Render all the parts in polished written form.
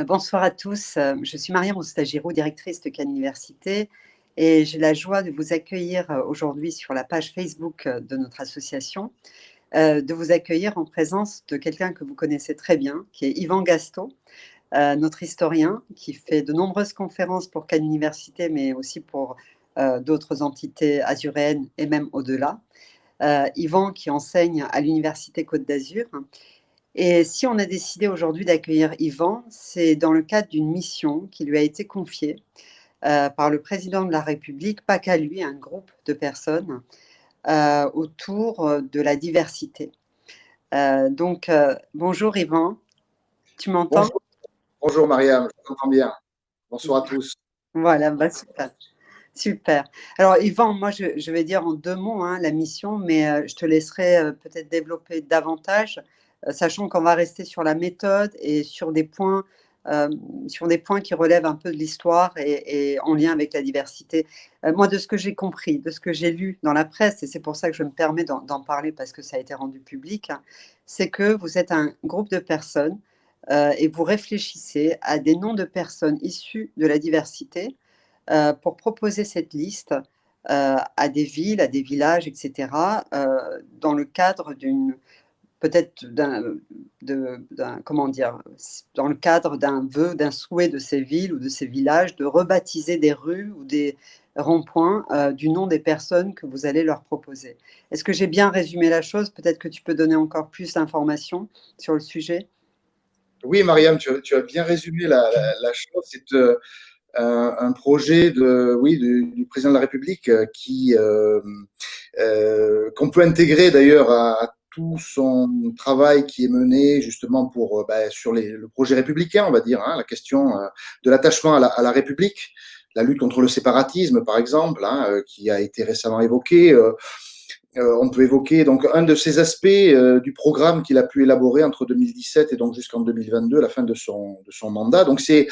Bonsoir à tous. Je suis Mariam Oustagirou, directrice de Cannes Université, et j'ai la joie de vous accueillir aujourd'hui sur la page Facebook de notre association, de vous accueillir en présence de quelqu'un que vous connaissez très bien, qui est Yvan Gastaut, notre historien, qui fait de nombreuses conférences pour Cannes Université, mais aussi pour d'autres entités azuréennes et même au-delà. Yvan qui enseigne à l'Université Côte d'Azur. Et si on a décidé aujourd'hui d'accueillir Yvan, c'est dans le cadre d'une mission qui lui a été confiée par le président de la République, pas qu'à lui, un groupe de personnes autour de la diversité. Bonjour Yvan, tu m'entends? Bonjour, bonjour Mariam, je t'entends bien. Bonsoir à tous. Voilà, bah, super. Super. Alors Yvan, moi je vais dire en deux mots hein, la mission, mais je te laisserai peut-être développer davantage, sachant qu'on va rester sur la méthode et euh, sur des points qui relèvent un peu de l'histoire et en lien avec la diversité. Moi, de ce que j'ai compris, de ce que j'ai lu dans la presse, et c'est pour ça que je me permets d'en parler parce que ça a été rendu public, hein, c'est que vous êtes un groupe de personnes et vous réfléchissez à des noms de personnes issues de la diversité pour proposer cette liste à des villes, à des villages, etc., dans le cadre peut-être comment dire, dans le cadre d'un vœu, d'un souhait de ces villes ou de ces villages de rebaptiser des rues ou des ronds-points du nom des personnes que vous allez leur proposer. Est-ce que j'ai bien résumé la chose? Peut-être que tu peux donner encore plus d'informations sur le sujet. Oui, Mariam, tu as bien résumé la chose. C'est un projet du président de la République qu'on peut intégrer d'ailleurs à tout son travail qui est mené justement sur le projet républicain, on va dire, hein, la question de l'attachement à la République, la lutte contre le séparatisme, par exemple, hein, qui a été récemment évoquée. On peut évoquer donc un de ces aspects du programme qu'il a pu élaborer entre 2017 et donc jusqu'en 2022, la fin de son mandat. Donc c'est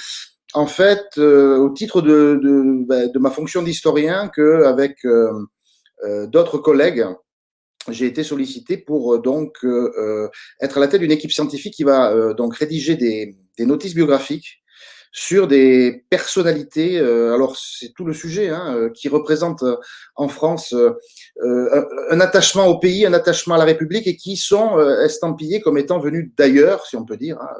en fait au titre de ma fonction d'historien qu'avec d'autres collègues, j'ai été sollicité pour être à la tête d'une équipe scientifique qui va donc rédiger des notices biographiques sur des personnalités, alors c'est tout le sujet, hein, qui représentent en France un attachement au pays, un attachement à la République et qui sont estampillés comme étant venus d'ailleurs, si on peut dire. Hein,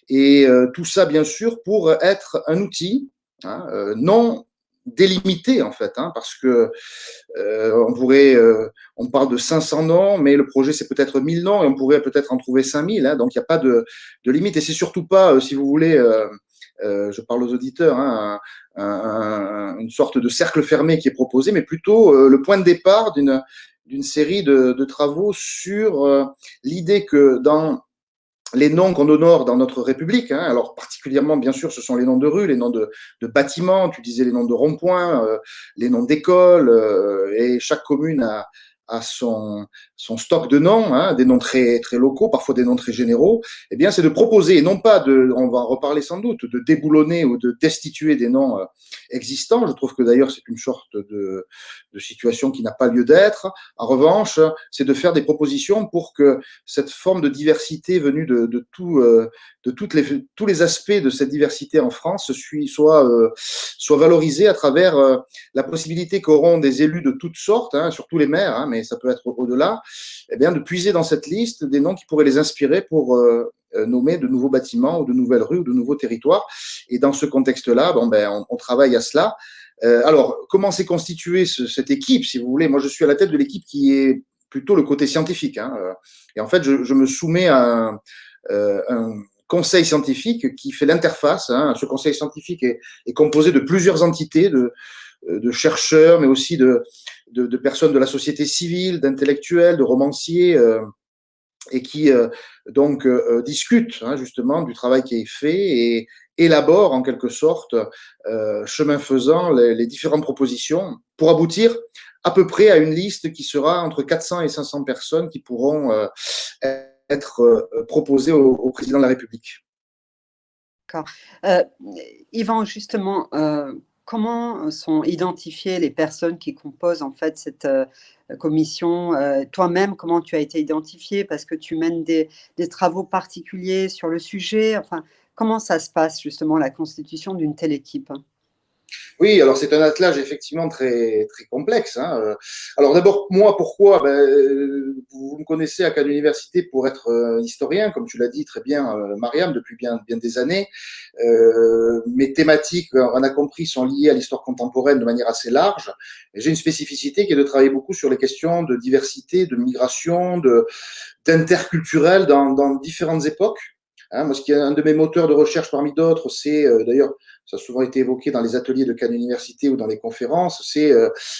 et tout ça, bien sûr, pour être un outil hein, non délimité, en fait, hein, parce que on parle de 500 noms, mais le projet c'est peut-être 1000 noms et on pourrait peut-être en trouver 5000, hein, donc il n'y a pas de limite et c'est surtout pas, si vous voulez, je parle aux auditeurs, hein, une sorte de cercle fermé qui est proposé, mais plutôt le point de départ d'une série de travaux sur l'idée que dans les noms qu'on honore dans notre République, hein, alors particulièrement, bien sûr, ce sont les noms de rues, les noms de bâtiments, tu disais les noms de ronds-points, les noms d'écoles, et chaque commune a son stock de noms, hein, des noms très, très locaux, parfois des noms très généraux, eh bien, c'est de proposer, et non pas on va en reparler sans doute, de déboulonner ou de destituer des noms existants. Je trouve que d'ailleurs, c'est une sorte de situation qui n'a pas lieu d'être. En revanche, c'est de faire des propositions pour que cette forme de diversité venue de tous les aspects de cette diversité en France soit valorisée à travers la possibilité qu'auront des élus de toutes sortes, hein, surtout les maires, hein, mais ça peut être au-delà, eh bien, de puiser dans cette liste des noms qui pourraient les inspirer pour nommer de nouveaux bâtiments ou de nouvelles rues ou de nouveaux territoires. Et dans ce contexte-là, on travaille à cela. Alors, comment s'est constituée cette équipe, si vous voulez? Moi, je suis à la tête de l'équipe qui est plutôt le côté scientifique. Hein, et en fait, je me soumets à un conseil scientifique qui fait l'interface. Hein. Ce conseil scientifique est composé de plusieurs entités, de chercheurs, mais aussi de personnes de la société civile, d'intellectuels, de romanciers, et qui discutent hein, justement du travail qui est fait et élaborent en quelque sorte, chemin faisant, les différentes propositions pour aboutir à peu près à une liste qui sera entre 400 et 500 personnes qui pourront être proposées au président de la République. D'accord. Yvan, justement, comment sont identifiées les personnes qui composent en fait cette commission? Toi-même, comment tu as été identifié? Parce que tu mènes des travaux particuliers sur le sujet. Enfin, Comment ça se passe justement la constitution d'une telle équipe? Oui, alors c'est un attelage effectivement très, très complexe, hein. Alors d'abord, moi, pourquoi? Vous me connaissez à Cannes Université pour être historien, comme tu l'as dit très bien, Mariam, depuis bien, bien des années. Mes thématiques, on a compris, sont liées à l'histoire contemporaine de manière assez large. Et j'ai une spécificité qui est de travailler beaucoup sur les questions de diversité, de migration, d'interculturel dans différentes époques. Hein, moi, ce qui est un de mes moteurs de recherche parmi d'autres, c'est d'ailleurs, ça a souvent été évoqué dans les ateliers de Cannes Université ou dans les conférences, c'est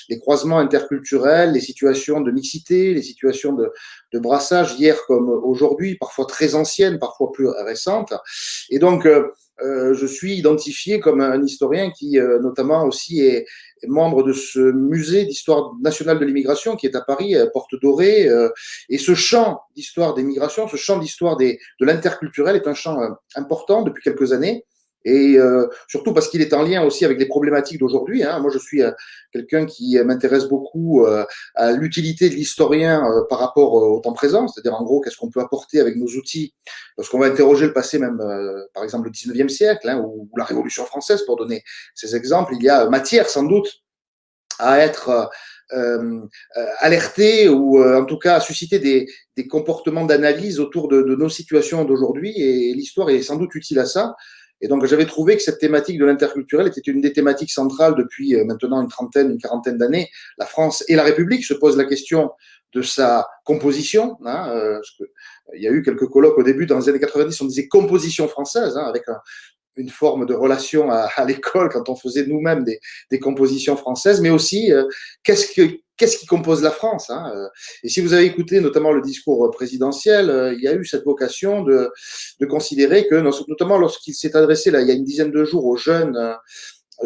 les croisements interculturels, les situations de mixité, les situations de brassage, hier comme aujourd'hui, parfois très anciennes, parfois plus récentes. Et donc, je suis identifié comme un historien qui, notamment aussi, est membre de ce musée d'histoire nationale de l'immigration qui est à Paris, Porte Dorée. Et ce champ d'histoire des migrations, ce champ d'histoire de l'interculturel est un champ important depuis quelques années. Et surtout parce qu'il est en lien aussi avec les problématiques d'aujourd'hui. Hein. Moi, je suis quelqu'un qui m'intéresse beaucoup à l'utilité de l'historien par rapport au temps présent, c'est-à-dire en gros, qu'est-ce qu'on peut apporter avec nos outils, parce qu'on va interroger le passé même, par exemple, le 19e siècle, hein, ou la Révolution française, pour donner ces exemples. Il y a matière, sans doute, à être alerté ou en tout cas à susciter des comportements d'analyse autour de nos situations d'aujourd'hui, et l'histoire est sans doute utile à ça. Et donc j'avais trouvé que cette thématique de l'interculturel était une des thématiques centrales depuis maintenant une trentaine, une quarantaine d'années. La France et la République se posent la question de sa composition. Hein, il y a eu quelques colloques au début, dans les années 90, on disait composition française, hein, avec une forme de relation à l'école quand on faisait nous-mêmes des compositions françaises, mais aussi qu'est-ce qui compose la France, hein. Et si vous avez écouté notamment le discours présidentiel, il y a eu cette vocation de considérer que, notamment lorsqu'il s'est adressé là, il y a une dizaine de jours aux jeunes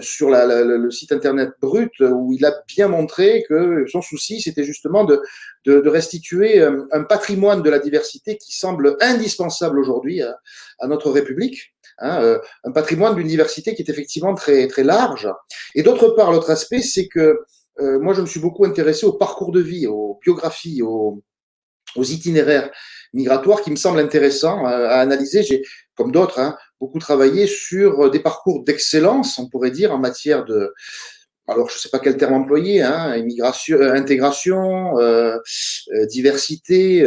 sur le site internet Brut, où il a bien montré que son souci, c'était justement de restituer un patrimoine de la diversité qui semble indispensable aujourd'hui à notre République. Hein, un patrimoine d'une diversité qui est effectivement très, très large. Et d'autre part, l'autre aspect, c'est que moi, je me suis beaucoup intéressé au parcours de vie, aux biographies, aux itinéraires migratoires qui me semblent intéressants à analyser. J'ai, comme d'autres, hein, beaucoup travaillé sur des parcours d'excellence, on pourrait dire, en matière de, alors je ne sais pas quel terme employer, hein, immigration, intégration, diversité.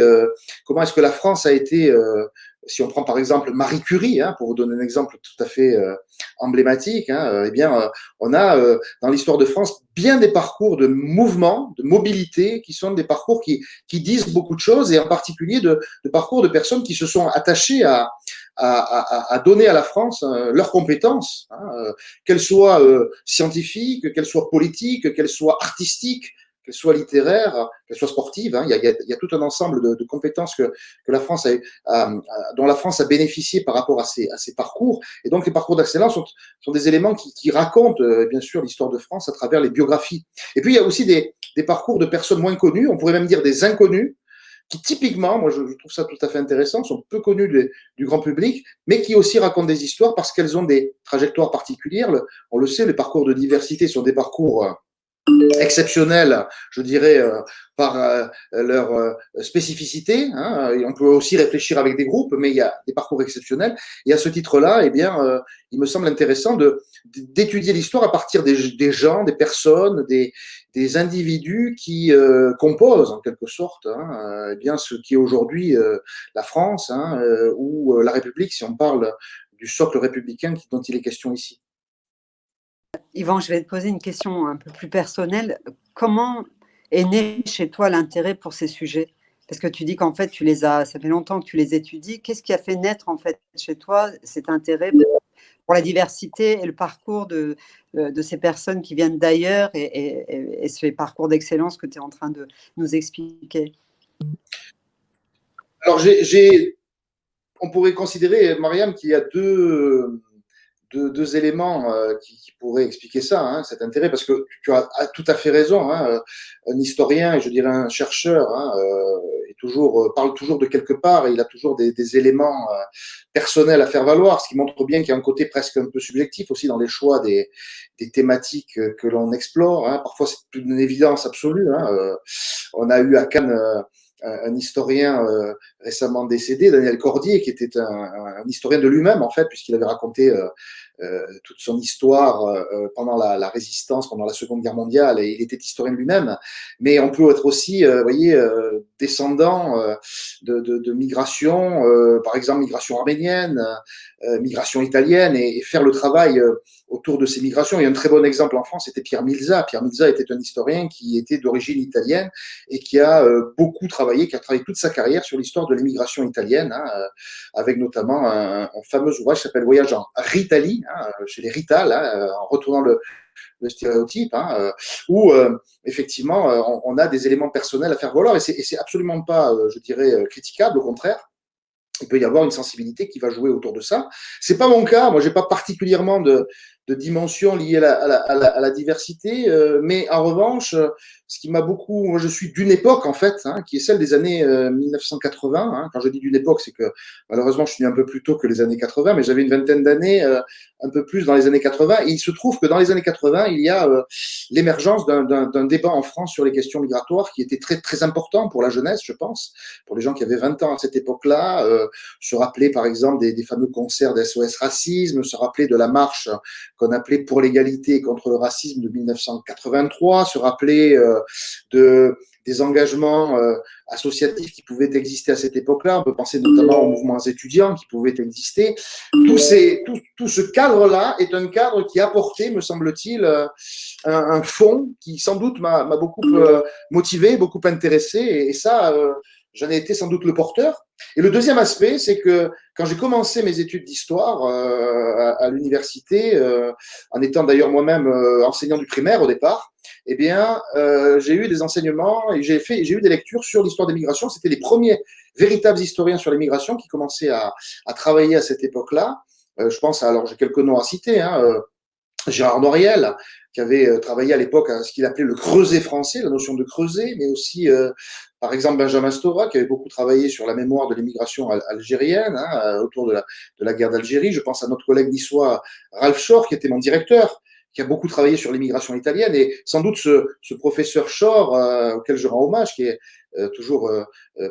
Comment est-ce que la France a été, si on prend par exemple Marie Curie, hein, pour vous donner un exemple tout à fait emblématique, hein, eh bien, on a dans l'histoire de France bien des parcours de mouvement, de mobilité, qui sont des parcours qui disent beaucoup de choses, et en particulier de parcours de personnes qui se sont attachées à donner à la France leurs compétences, hein, qu'elles soient scientifiques, qu'elles soient politiques, qu'elles soient artistiques, qu'elles soient littéraires, qu'elles soient sportives. Hein. Il y a tout un ensemble de compétences que la France dont la France a bénéficié par rapport à ces parcours. Et donc, les parcours d'excellence sont des éléments qui racontent, bien sûr, l'histoire de France à travers les biographies. Et puis, il y a aussi des parcours de personnes moins connues, on pourrait même dire des inconnus, qui typiquement, moi je trouve ça tout à fait intéressant, sont peu connus du grand public, mais qui aussi racontent des histoires parce qu'elles ont des trajectoires particulières. On le sait, les parcours de diversité sont des parcours exceptionnels, je dirais, par leur spécificité. Hein. Et on peut aussi réfléchir avec des groupes, mais il y a des parcours exceptionnels. Et à ce titre-là, eh bien, il me semble intéressant d'étudier l'histoire à partir des gens, des personnes, des individus qui composent en quelque sorte, hein, eh bien, ce qui est aujourd'hui la France, hein, ou la République, si on parle du socle républicain dont il est question ici. Yvan, je vais te poser une question un peu plus personnelle. Comment est né chez toi l'intérêt pour ces sujets? Parce que tu dis qu'en fait, ça fait longtemps que tu les étudies. Qu'est-ce qui a fait naître en fait chez toi cet intérêt pour la diversité et le parcours de ces personnes qui viennent d'ailleurs et ce parcours d'excellence que tu es en train de nous expliquer? Alors, on pourrait considérer, Mariam, qu'il y a deux éléments qui pourraient expliquer ça, hein, cet intérêt, parce que tu as tout à fait raison. Hein, un historien, et je dirais un chercheur, hein, parle toujours de quelque part, et il a toujours des éléments personnels à faire valoir, ce qui montre bien qu'il y a un côté presque un peu subjectif aussi dans les choix des thématiques que l'on explore. Hein. Parfois, c'est une évidence absolue. Hein. On a eu à Cannes un historien récemment décédé, Daniel Cordier, qui était un historien de lui-même, en fait, puisqu'il avait raconté toute son histoire pendant la résistance, pendant la Seconde Guerre mondiale, et il était historien lui-même. Mais on peut être aussi, vous voyez, descendant de migration, par exemple migration arménienne, migration italienne, et faire le travail autour de ces migrations. Il y a un très bon exemple en France, c'était Pierre Milza. Pierre Milza était un historien qui était d'origine italienne et qui a beaucoup travaillé, qui a travaillé toute sa carrière sur l'histoire de l'immigration italienne, hein, avec notamment un fameux ouvrage qui s'appelle Voyage en Ritalie, hein, chez les Rital, hein, en retournant le stéréotype, hein, où effectivement on a des éléments personnels à faire valoir, et c'est absolument pas, je dirais, critiquable, au contraire. Il peut y avoir une sensibilité qui va jouer autour de ça. C'est pas mon cas. Moi, j'ai pas particulièrement de dimension liée à la diversité, mais en revanche, ce qui m'a beaucoup, moi, je suis d'une époque en fait, hein, qui est celle des années 1980. Hein. Quand je dis d'une époque, c'est que malheureusement, je suis né un peu plus tôt que les années 80, mais j'avais une vingtaine d'années, un peu plus dans les années 80. Et il se trouve que dans les années 80, il y a l'émergence d'un débat en France sur les questions migratoires qui était très très important pour la jeunesse, je pense, pour les gens qui avaient 20 ans à cette époque-là. Se rappeler par exemple des fameux concerts d'SOS Racisme, se rappeler de la marche qu'on appelait pour l'égalité et contre le racisme de 1983, se rappeler des engagements associatifs qui pouvaient exister à cette époque-là. On peut penser notamment aux mouvements étudiants qui pouvaient exister. Tout ce cadre-là est un cadre qui a apporté, me semble-t-il, un fond qui sans doute m'a beaucoup motivé, beaucoup intéressé, et ça, j'en ai été sans doute le porteur. Et le deuxième aspect, c'est que quand j'ai commencé mes études d'histoire à l'université, en étant d'ailleurs moi-même enseignant du primaire au départ, eh bien, j'ai eu des enseignements et j'ai eu des lectures sur l'histoire des migrations. C'était les premiers véritables historiens sur les migrations qui commençaient à travailler à cette époque-là. Je pense, alors j'ai quelques noms à citer, hein, Gérard Noriel, qui avait travaillé à l'époque à ce qu'il appelait le creuset français, la notion de creuset, mais aussi, par exemple, Benjamin Stora, qui avait beaucoup travaillé sur la mémoire de l'immigration algérienne, hein, autour de la guerre d'Algérie. Je pense à notre collègue niçois, Ralph Shore, qui était mon directeur, qui a beaucoup travaillé sur l'immigration italienne, et sans doute ce professeur Shore, auquel je rends hommage, qui est toujours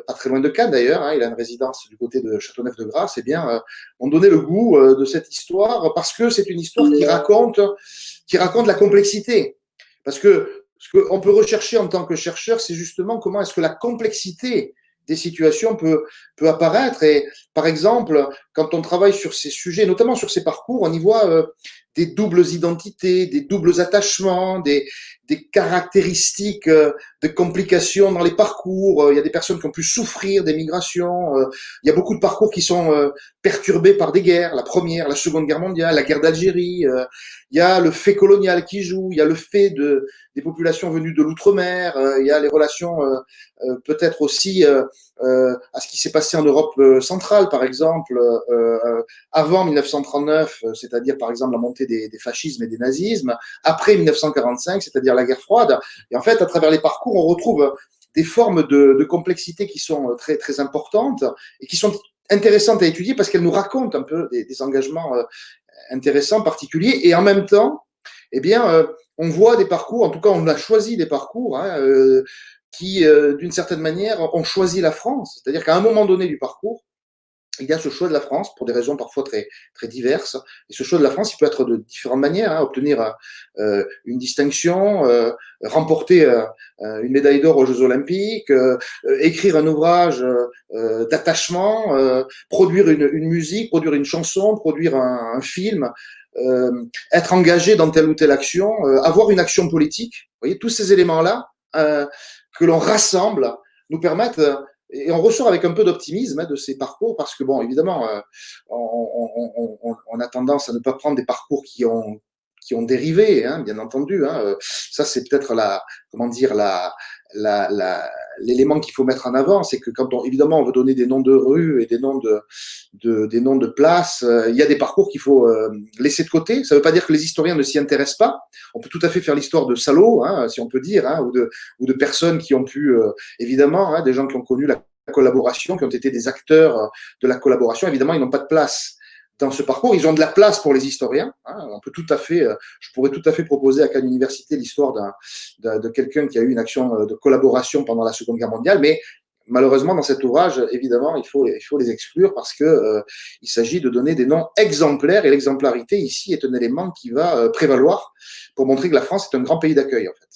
pas très loin de Cannes d'ailleurs, hein, il a une résidence du côté de Châteauneuf-de-Grasse, eh bien, ont donné le goût de cette histoire, parce que c'est une histoire qui raconte la complexité. Parce que ce qu'on peut rechercher en tant que chercheur, c'est justement comment est-ce que la complexité des situations peut apparaître. Et par exemple, quand on travaille sur ces sujets, notamment sur ces parcours, on y voit des doubles identités, des doubles attachements, des caractéristiques de complications dans les parcours. Il y a des personnes qui ont pu souffrir des migrations. Il y a beaucoup de parcours qui sont perturbés par des guerres, la Première, la Seconde Guerre mondiale, la guerre d'Algérie. Il y a le fait colonial qui joue, il y a le fait des populations venues de l'outre-mer, il y a les relations peut-être aussi à ce qui s'est passé en Europe centrale, par exemple, avant 1939, c'est-à-dire par exemple la montée des fascismes et des nazismes, après 1945, c'est-à-dire la guerre froide. Et en fait, à travers les parcours, on retrouve des formes de complexité qui sont très, très importantes et qui sont intéressantes à étudier parce qu'elles nous racontent un peu des engagements intéressants, particuliers, et en même temps, eh bien, on voit des parcours, en tout cas, on a choisi des parcours hein, qui, d'une certaine manière, ont choisi la France. C'est-à-dire qu'à un moment donné du parcours, il y a ce choix de la France pour des raisons parfois très, très diverses. Et ce choix de la France, il peut être de différentes manières. Hein, obtenir une distinction, remporter une médaille d'or aux Jeux Olympiques, écrire un ouvrage d'attachement, produire une musique, produire une chanson, produire un film, être engagé dans telle ou telle action, avoir une action politique. Vous voyez, tous ces éléments-là que l'on rassemble nous permettent et on ressort avec un peu d'optimisme hein, de ces parcours parce que, bon, évidemment, on a tendance à ne pas prendre des parcours qui ont dérivé, hein, bien entendu. Hein. Ça, c'est peut-être l'élément qu'il faut mettre en avant, c'est que quand évidemment, on veut donner des noms de rues et des noms de places, il y a des parcours qu'il faut laisser de côté. Ça ne veut pas dire que les historiens ne s'y intéressent pas. On peut tout à fait faire l'histoire de salauds, hein, si on peut dire, hein, ou de personnes qui ont pu, évidemment, hein, des gens qui ont connu la collaboration, qui ont été des acteurs de la collaboration. Évidemment, ils n'ont pas de place dans ce parcours. Ils ont de la place pour les historiens. Hein. On peut tout à fait, je pourrais tout à fait proposer à Cannes Université l'histoire de quelqu'un qui a eu une action de collaboration pendant la Seconde Guerre mondiale, mais malheureusement, dans cet ouvrage, évidemment, il faut les exclure parce que il s'agit de donner des noms exemplaires et l'exemplarité ici est un élément qui va prévaloir pour montrer que la France est un grand pays d'accueil, en fait.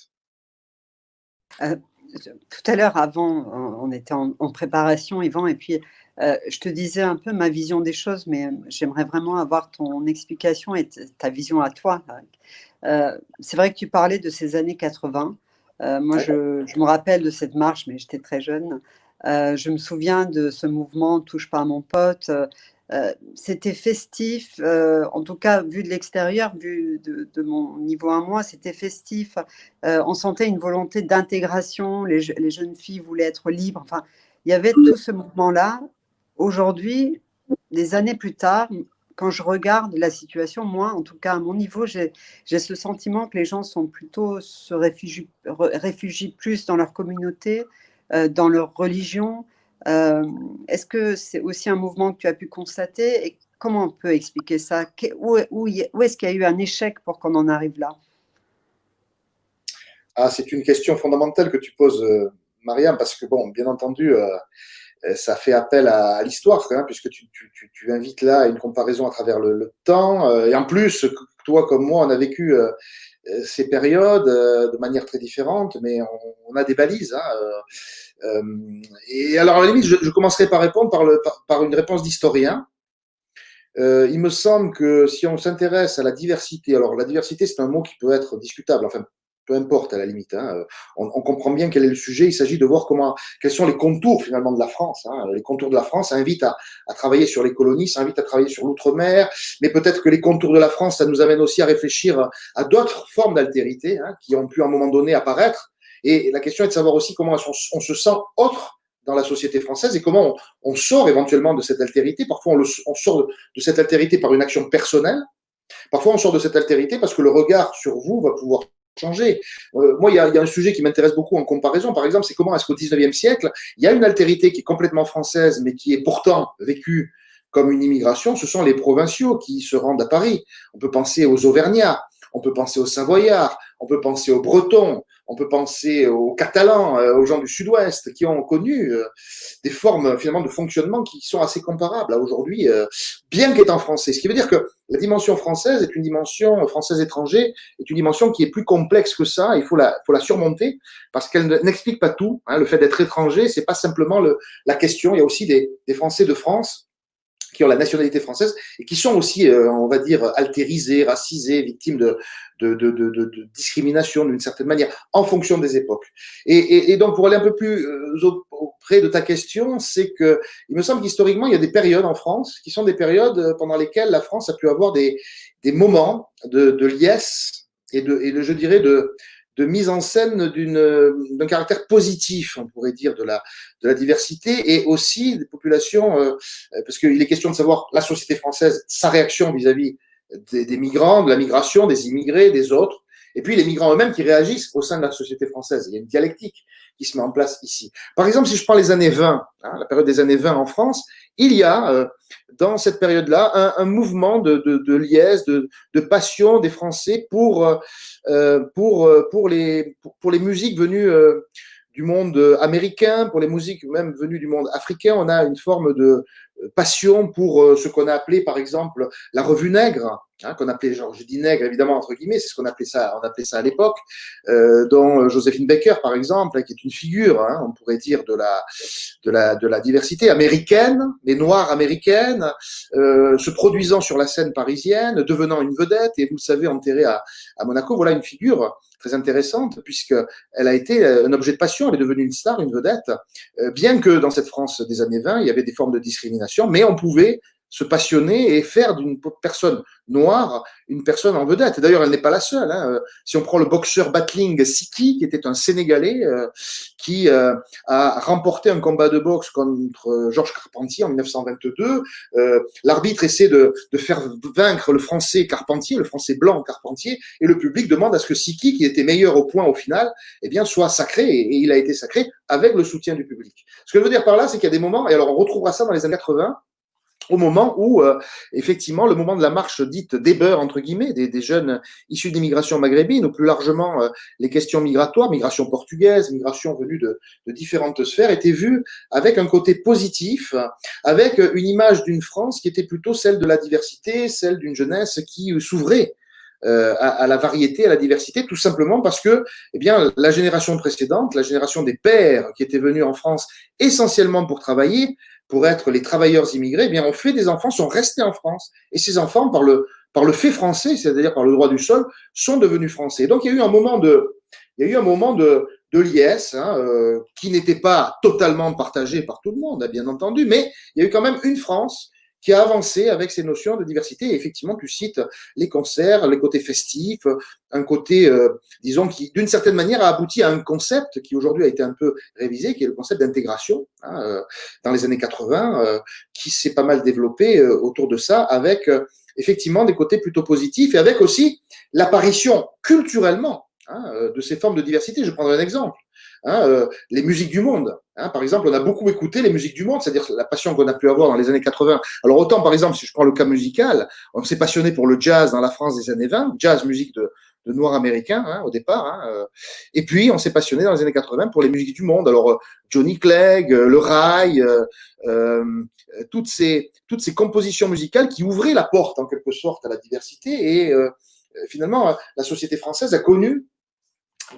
Tout à l'heure, avant, on était en préparation, Yvan, et puis je te disais un peu ma vision des choses, mais j'aimerais vraiment avoir ton explication et ta vision à toi. C'est vrai que tu parlais de ces années 80. Moi, Ouais. je me rappelle de cette marche, mais j'étais très jeune. Je me souviens de ce mouvement Touche pas à mon pote. C'était festif, en tout cas vu de l'extérieur, vu de mon niveau à moi, c'était festif. On sentait une volonté d'intégration, les jeunes filles voulaient être libres. Enfin, il y avait tout ce mouvement-là. Aujourd'hui, des années plus tard, quand je regarde la situation, moi, en tout cas à mon niveau, j'ai ce sentiment que les gens sont plutôt réfugient plus dans leur communauté, dans leur religion. Est-ce que c'est aussi un mouvement que tu as pu constater et comment on peut expliquer ça? Où est-ce qu'il y a eu un échec pour qu'on en arrive là? Ah, c'est une question fondamentale que tu poses, Mariam, parce que, bon, bien entendu, ça fait appel à l'histoire, hein, puisque tu invites là à une comparaison à travers le temps. Et en plus, toi comme moi, on a vécu ces périodes de manière très différente, mais on a des balises. Hein, et alors, à la limite, je commencerai par répondre par une réponse d'historien. Il me semble que si on s'intéresse à la diversité, alors la diversité, c'est un mot qui peut être discutable, enfin, peu importe à la limite. Hein, on comprend bien quel est le sujet. Il s'agit de voir quels sont les contours finalement de la France. Hein. Les contours de la France, ça invite à travailler sur les colonies, ça invite à travailler sur l'outre-mer, mais peut-être que les contours de la France, ça nous amène aussi à réfléchir à d'autres formes d'altérité hein, qui ont pu à un moment donné apparaître. Et la question est de savoir aussi comment on se sent autre dans la société française et comment on sort éventuellement de cette altérité. Parfois, on sort de cette altérité par une action personnelle. Parfois, on sort de cette altérité parce que le regard sur vous va pouvoir changer. Moi, il y a un sujet qui m'intéresse beaucoup en comparaison, par exemple, c'est comment est-ce qu'au 19e siècle, il y a une altérité qui est complètement française, mais qui est pourtant vécue comme une immigration, ce sont les provinciaux qui se rendent à Paris. On peut penser aux Auvergnats, on peut penser aux Savoyards, on peut penser aux Bretons, on peut penser aux Catalans, aux gens du Sud-Ouest qui ont connu des formes finalement de fonctionnement qui sont assez comparables à aujourd'hui, bien qu'étant français. Ce qui veut dire que la dimension française est une dimension française-étranger, est une dimension qui est plus complexe que ça. Il faut la surmonter parce qu'elle n'explique pas tout. Hein. Le fait d'être étranger, c'est pas simplement la question. Il y a aussi des Français de France qui ont la nationalité française et qui sont aussi, on va dire, altérisés, racisés, victimes de discrimination d'une certaine manière, en fonction des époques. Et donc, pour aller un peu plus auprès de ta question, c'est que il me semble qu'historiquement, il y a des périodes en France qui sont des périodes pendant lesquelles la France a pu avoir des moments de liesse et je dirais, de mise en scène d'un caractère positif, on pourrait dire, de la diversité et aussi des populations, parce qu'il est question de savoir la société française, sa réaction vis-à-vis des migrants, de la migration, des immigrés, des autres, et puis les migrants eux-mêmes qui réagissent au sein de la société française. Il y a une dialectique qui se met en place ici. Par exemple, si je prends les années 20, hein, la période des années 20 en France, il y a dans cette période-là un mouvement de liesse, de passion des Français pour les musiques venues du monde américain, pour les musiques même venues du monde africain. On a une forme de passion pour ce qu'on a appelé, par exemple, la revue nègre, hein, qu'on appelait, genre, je dis nègre évidemment entre guillemets, c'est ce qu'on appelait ça, on appelait ça à l'époque, dont Joséphine Baker, par exemple, qui est une figure, hein, on pourrait dire, de la diversité américaine, les noires américaines, se produisant sur la scène parisienne, devenant une vedette, et vous le savez, enterrée à Monaco. Voilà une figure très intéressante, puisqu'elle a été un objet de passion, elle est devenue une star, une vedette, bien que dans cette France des années 20, il y avait des formes de discrimination, mais on pouvait se passionner et faire d'une personne noire une personne en vedette. Et d'ailleurs, elle n'est pas la seule. Hein. Si on prend le boxeur Battling Siki, qui était un Sénégalais qui a remporté un combat de boxe contre Georges Carpentier en 1922, l'arbitre essaie de faire vaincre le Français Carpentier, le Français blanc Carpentier, et le public demande à ce que Siki, qui était meilleur au point au final, eh bien, soit sacré, et il a été sacré avec le soutien du public. Ce que je veux dire par là, c'est qu'il y a des moments, et alors on retrouvera ça dans les années 80, au moment où, effectivement, le moment de la marche dite des beurs, entre guillemets, des jeunes issus d'immigration maghrébine, ou plus largement les questions migratoires, migration portugaise, migration venue de différentes sphères, étaient vues avec un côté positif, avec une image d'une France qui était plutôt celle de la diversité, celle d'une jeunesse qui s'ouvrait à la variété, à la diversité, tout simplement parce que, eh bien, la génération précédente, la génération des pères qui étaient venus en France essentiellement pour travailler, pour être les travailleurs immigrés, eh bien, ont fait des enfants, sont restés en France. Et ces enfants, par le fait français, c'est-à-dire par le droit du sol, sont devenus français. Donc, il y a eu un moment de liesse, hein, qui n'était pas totalement partagé par tout le monde, bien entendu, mais il y a eu quand même une France qui a avancé avec ces notions de diversité. Et effectivement, tu cites les concerts, les côtés festifs, un côté, disons, qui d'une certaine manière a abouti à un concept qui aujourd'hui a été un peu révisé, qui est le concept d'intégration, hein, dans les années 80, qui s'est pas mal développé autour de ça, avec effectivement des côtés plutôt positifs et avec aussi l'apparition culturellement, hein, de ces formes de diversité. Je prendrai un exemple. Hein, les musiques du monde. Hein, par exemple, on a beaucoup écouté les musiques du monde, c'est-à-dire la passion qu'on a pu avoir dans les années 80. Alors autant, par exemple, si je prends le cas musical, on s'est passionné pour le jazz dans la France des années 20, jazz, musique de noirs américains, hein, au départ. Hein, et puis, on s'est passionné dans les années 80 pour les musiques du monde. Alors, Johnny Clegg, le rail, toutes ces compositions musicales qui ouvraient la porte, en quelque sorte, à la diversité. Et finalement, la société française a connu,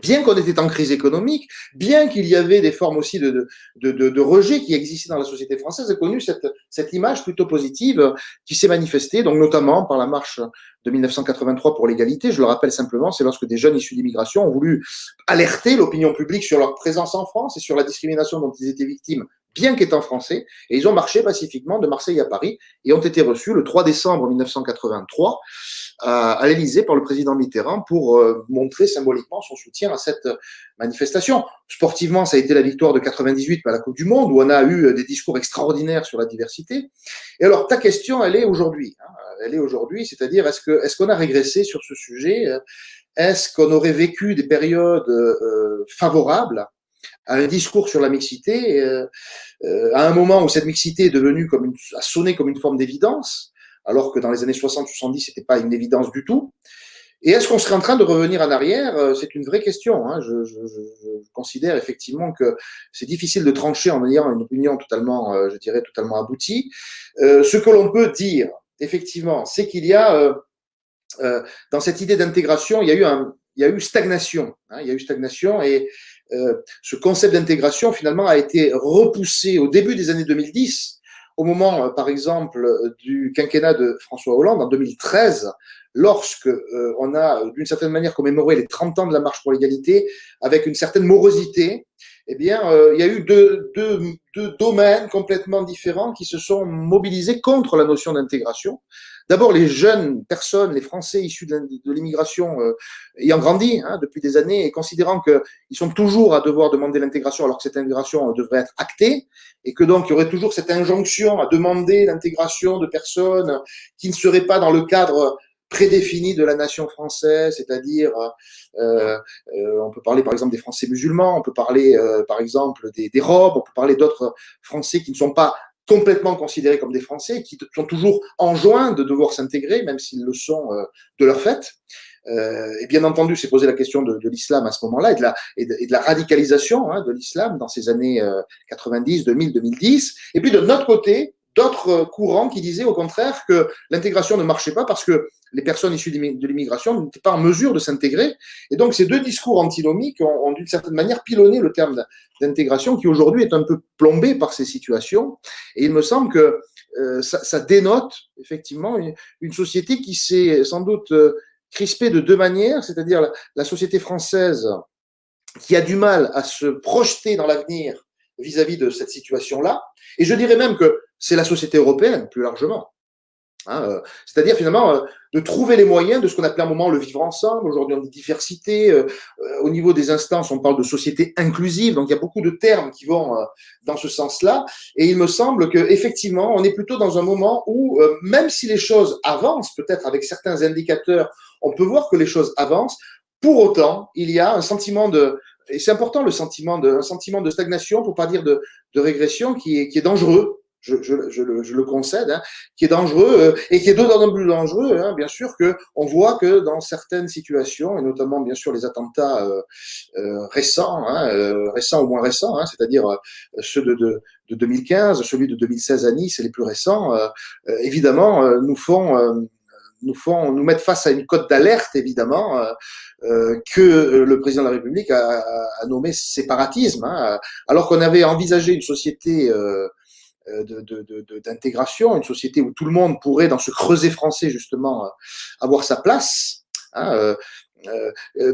bien qu'on était en crise économique, bien qu'il y avait des formes aussi de rejet qui existaient dans la société française, a connu cette image plutôt positive qui s'est manifestée, donc notamment par la marche de 1983 pour l'égalité. Je le rappelle simplement, c'est lorsque des jeunes issus d'immigration ont voulu alerter l'opinion publique sur leur présence en France et sur la discrimination dont ils étaient victimes, bien qu'étant français, et ils ont marché pacifiquement de Marseille à Paris et ont été reçus le 3 décembre 1983 à l'Élysée par le président Mitterrand pour montrer symboliquement son soutien à cette manifestation. Sportivement, ça a été la victoire de 98 à la Coupe du Monde, où on a eu des discours extraordinaires sur la diversité. Et alors, ta question, elle est aujourd'hui. Hein, elle est aujourd'hui, c'est-à-dire, est-ce qu'on a régressé sur ce sujet? Est-ce qu'on aurait vécu des périodes favorables à un discours sur la mixité, à un moment où cette mixité est devenue a sonné comme une forme d'évidence, alors que dans les années 60-70, c'était pas une évidence du tout. Et est-ce qu'on serait en train de revenir en arrière? C'est une vraie question. Hein. Je considère effectivement que c'est difficile de trancher en ayant une opinion totalement, je dirais, totalement aboutie. Ce que l'on peut dire, effectivement, c'est qu'il y a, dans cette idée d'intégration, il y a eu stagnation. Hein. Il y a eu stagnation et ce concept d'intégration, finalement, a été repoussé au début des années 2010, au moment, par exemple, du quinquennat de François Hollande, en 2013, lorsque on a, d'une certaine manière, commémoré les 30 ans de la marche pour l'égalité, avec une certaine morosité, eh bien, il y a eu deux domaines complètement différents qui se sont mobilisés contre la notion d'intégration. D'abord, les jeunes personnes, les Français issus de l'immigration, ayant grandi hein, depuis des années et considérant qu'ils sont toujours à devoir demander l'intégration alors que cette intégration devrait être actée et que donc il y aurait toujours cette injonction à demander l'intégration de personnes qui ne seraient pas dans le cadre prédéfini de la nation française, c'est-à-dire on peut parler par exemple des Français musulmans, on peut parler par exemple des Roms, on peut parler d'autres Français qui ne sont pas complètement considérés comme des Français, qui sont toujours enjoints de devoir s'intégrer, même s'ils le sont de leur fait. Et bien entendu, c'est posé la question de l'islam à ce moment-là et de la radicalisation hein, de l'islam dans ces années 90, 2000, 2010. Et puis de notre côté, d'autres courants qui disaient au contraire que l'intégration ne marchait pas parce que les personnes issues de l'immigration n'étaient pas en mesure de s'intégrer. Et donc ces deux discours antinomiques ont d'une certaine manière pilonné le terme d'intégration qui aujourd'hui est un peu plombé par ces situations. Et il me semble que ça dénote effectivement une société qui s'est sans doute crispée de deux manières, c'est-à-dire la société française qui a du mal à se projeter dans l'avenir vis-à-vis de cette situation-là. Et je dirais même que c'est la société européenne, plus largement. Hein, c'est-à-dire finalement de trouver les moyens de ce qu'on appelait à un moment le vivre ensemble. Aujourd'hui, on dit diversité. Au niveau des instances, on parle de société inclusive. Donc, il y a beaucoup de termes qui vont dans ce sens-là. Et il me semble qu'effectivement, on est plutôt dans un moment où, même si les choses avancent, peut-être avec certains indicateurs, on peut voir que les choses avancent. Pour autant, il y a un sentiment et c'est important un sentiment de stagnation, pour pas dire de régression, qui est dangereux. je le concède, hein, qui est dangereux et qui est d'autant plus dangereux, hein, bien sûr, que on voit que dans certaines situations, et notamment bien sûr les attentats récents, hein, récents ou moins récents, hein, c'est-à-dire ceux de 2015, celui de 2016 à Nice et les plus récents, évidemment, nous mettre face à une cote d'alerte, évidemment, que le président de la République a nommé séparatisme, hein, alors qu'on avait envisagé une société d'intégration, une société où tout le monde pourrait, dans ce creuset français, justement, avoir sa place. Hein,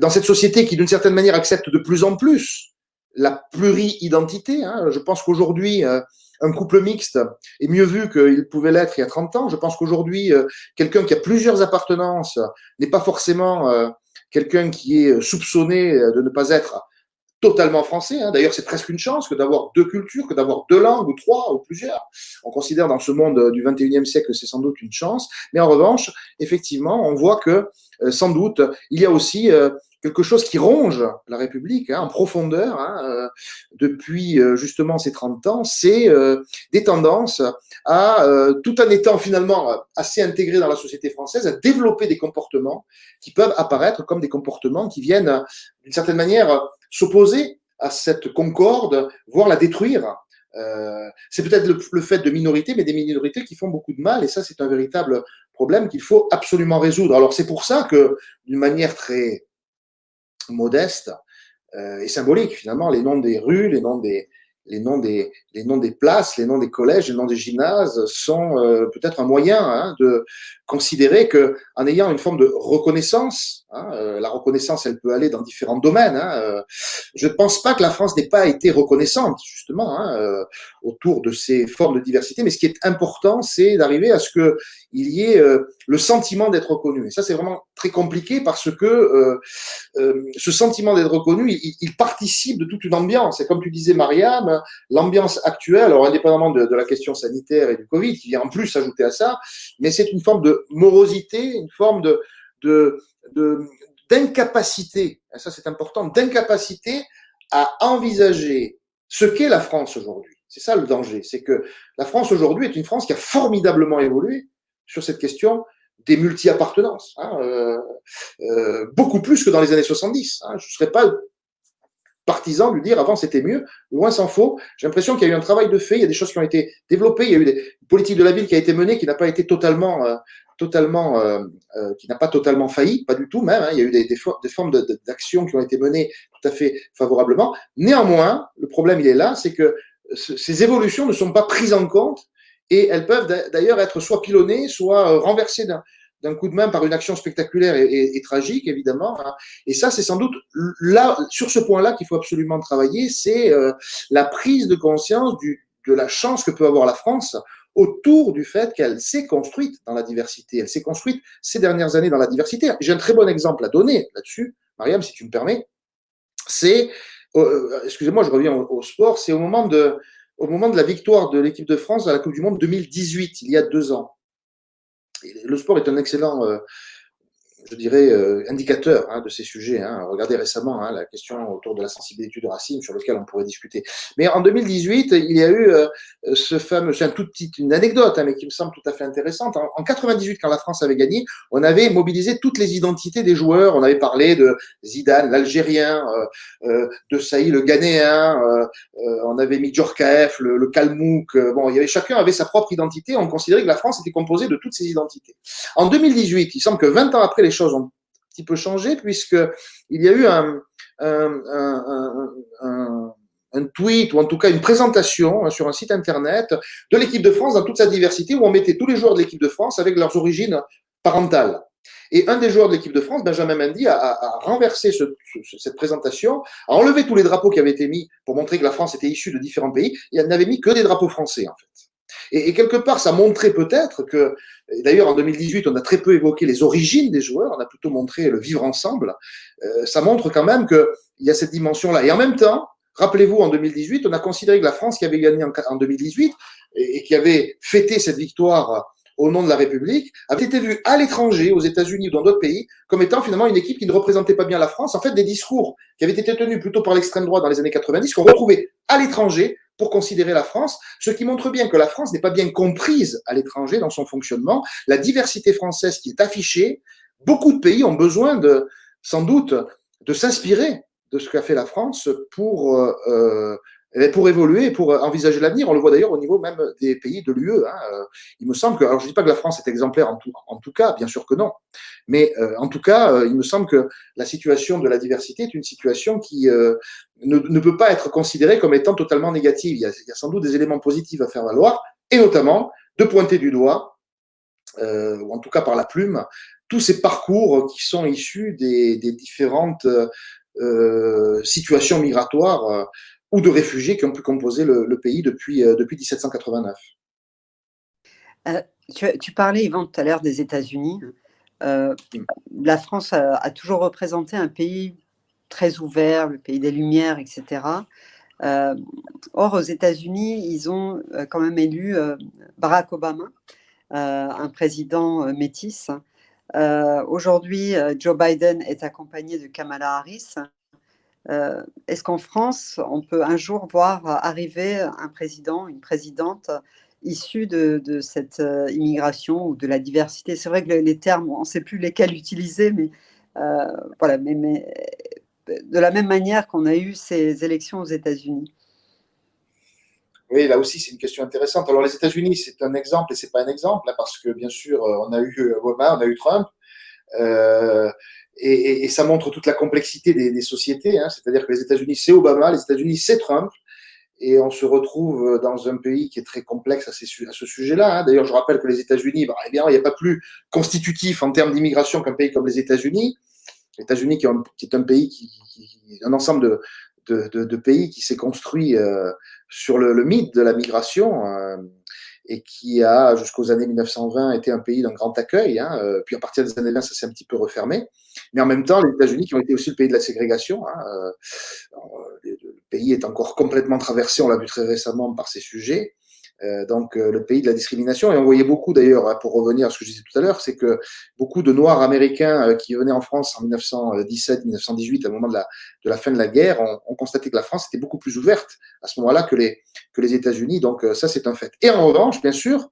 dans cette société qui, d'une certaine manière, accepte de plus en plus la pluri-identité. Hein. Je pense qu'aujourd'hui, un couple mixte est mieux vu qu'il pouvait l'être il y a 30 ans. Je pense qu'aujourd'hui, quelqu'un qui a plusieurs appartenances n'est pas forcément quelqu'un qui est soupçonné de ne pas être totalement français. Hein. D'ailleurs, c'est presque une chance que d'avoir deux cultures, que d'avoir deux langues, ou trois, ou plusieurs. On considère dans ce monde du 21e siècle que c'est sans doute une chance. Mais en revanche, effectivement, on voit que sans doute, il y a aussi quelque chose qui ronge la République hein, en profondeur hein, depuis justement ces 30 ans, c'est des tendances à, tout en étant finalement assez intégré dans la société française, à développer des comportements qui peuvent apparaître comme des comportements qui viennent d'une certaine manière s'opposer à cette concorde, voire la détruire. C'est peut-être le fait de minorités, mais des minorités qui font beaucoup de mal, et ça, c'est un véritable problème qu'il faut absolument résoudre. Alors, c'est pour ça que, d'une manière très modeste et symbolique, finalement, les noms des rues, les noms des places, les noms des collèges, les noms des gymnases sont peut-être un moyen hein, de considérer que, en ayant une forme de reconnaissance, hein, la reconnaissance, elle peut aller dans différents domaines. Hein, je ne pense pas que la France n'ait pas été reconnaissante, justement, hein, autour de ces formes de diversité, mais ce qui est important, c'est d'arriver à ce que il y ait le sentiment d'être reconnu. Et ça, c'est vraiment très compliqué parce que ce sentiment d'être reconnu, il participe de toute une ambiance. Et comme tu disais, Mariam, l'ambiance actuelle, alors indépendamment de la question sanitaire et du Covid, qui vient en plus s'ajouter à ça, mais c'est une forme de morosité, une forme d'incapacité, et ça c'est important, d'incapacité à envisager ce qu'est la France aujourd'hui. C'est ça le danger, c'est que la France aujourd'hui est une France qui a formidablement évolué sur cette question des multi-appartenances, hein, beaucoup plus que dans les années 70. Hein. Je ne serais pas partisan de lui dire avant c'était mieux, loin s'en faut. J'ai l'impression qu'il y a eu un travail de fait, il y a des choses qui ont été développées, il y a eu des politiques de la ville qui a été menée, qui n'a pas été qui n'a pas totalement failli, pas du tout même. Hein. Il y a eu des formes d'action qui ont été menées tout à fait favorablement. Néanmoins, le problème il est là, c'est que ces évolutions ne sont pas prises en compte et elles peuvent d'ailleurs être soit pilonnées, soit renversées d'un coup de main par une action spectaculaire et tragique, évidemment. Hein. Et ça, c'est sans doute là, sur ce point-là qu'il faut absolument travailler, c'est la prise de conscience de la chance que peut avoir la France autour du fait qu'elle s'est construite dans la diversité. Elle s'est construite ces dernières années dans la diversité. J'ai un très bon exemple à donner là-dessus, Mariam, si tu me permets. C'est, excusez-moi, je reviens au sport, c'est au moment de la victoire de l'équipe de France à la Coupe du Monde 2018, il y a 2 ans. Le sport est un excellent, je dirais, indicateur hein, de ces sujets. Hein. Regardez récemment hein, la question autour de la sensibilité du racisme sur lequel on pourrait discuter. Mais en 2018, il y a eu ce fameux, c'est une anecdote, hein, mais qui me semble tout à fait intéressante. En 98, quand la France avait gagné, on avait mobilisé toutes les identités des joueurs. On avait parlé de Zidane, l'Algérien, de Saïd, le Ghanéen. On avait mis Djorkaeff, le Kalmouk. Bon, chacun avait sa propre identité. On considérait que la France était composée de toutes ces identités. En 2018, il semble que 20 ans après, les choses ont un petit peu changé puisqu'il y a eu un tweet ou en tout cas une présentation sur un site internet de l'équipe de France dans toute sa diversité où on mettait tous les joueurs de l'équipe de France avec leurs origines parentales. Et un des joueurs de l'équipe de France, Benjamin Mendy, a renversé cette présentation, a enlevé tous les drapeaux qui avaient été mis pour montrer que la France était issue de différents pays et elle n'avait mis que des drapeaux français en fait. Et quelque part, ça montrait peut-être que, d'ailleurs en 2018, on a très peu évoqué les origines des joueurs, on a plutôt montré le vivre ensemble. Ça montre quand même qu'il y a cette dimension-là. Et en même temps, rappelez-vous, en 2018, on a considéré que la France qui avait gagné en 2018 et qui avait fêté cette victoire au nom de la République, avait été vue à l'étranger, aux États-Unis ou dans d'autres pays, comme étant finalement une équipe qui ne représentait pas bien la France. En fait, des discours qui avaient été tenus plutôt par l'extrême droite dans les années 90, qu'on retrouvait à l'étranger pour considérer la France, ce qui montre bien que la France n'est pas bien comprise à l'étranger dans son fonctionnement. La diversité française qui est affichée, beaucoup de pays ont besoin sans doute, de s'inspirer de ce qu'a fait la France pour évoluer, pour envisager l'avenir. On le voit d'ailleurs au niveau même des pays de l'UE. Il me semble que, alors je ne dis pas que la France est exemplaire en tout cas, bien sûr que non, mais en tout cas, il me semble que la situation de la diversité est une situation qui ne peut pas être considérée comme étant totalement négative. Il y a sans doute des éléments positifs à faire valoir, et notamment de pointer du doigt, ou en tout cas par la plume, tous ces parcours qui sont issus des différentes situations migratoires ou de réfugiés qui ont pu composer le pays depuis 1789. Tu parlais, Yvan, tout à l'heure des États-Unis. La France a toujours représenté un pays très ouvert, le pays des Lumières, etc. Or, aux États-Unis, ils ont quand même élu Barack Obama, un président métis. Aujourd'hui, Joe Biden est accompagné de Kamala Harris. Est-ce qu'en France, on peut un jour voir arriver un président, une présidente issue de cette immigration ou de la diversité? C'est vrai que les termes, on ne sait plus lesquels utiliser, mais voilà. Mais de la même manière qu'on a eu ces élections aux États-Unis. Oui, là aussi, c'est une question intéressante. Alors, les États-Unis, c'est un exemple et c'est pas un exemple, hein, parce que bien sûr, on a eu Obama, on a eu Trump. Et ça montre toute la complexité des sociétés. C'est-à-dire que les États-Unis, c'est Obama, les États-Unis, c'est Trump. Et on se retrouve dans un pays qui est très complexe à ce sujet-là. D'ailleurs, je rappelle que les États-Unis, eh bien, il n'y a pas plus constitutif en termes d'immigration qu'un pays comme les États-Unis. Les États-Unis, qui est un pays, un ensemble de pays qui s'est construit sur le mythe de la migration. Et qui a, jusqu'aux années 1920, été un pays d'un grand accueil. Puis à partir des années 20, ça s'est un petit peu refermé. Mais en même temps, les États-Unis qui ont été aussi le pays de la ségrégation. Le pays est encore complètement traversé, on l'a vu très récemment, par ces sujets. Donc le pays de la discrimination. Et on voyait beaucoup d'ailleurs, pour revenir à ce que je disais tout à l'heure, c'est que beaucoup de Noirs américains qui venaient en France en 1917-1918, à un moment de la fin de la guerre, ont constaté que la France était beaucoup plus ouverte à ce moment-là que les États-Unis. Donc ça, c'est un fait. Et en revanche, bien sûr,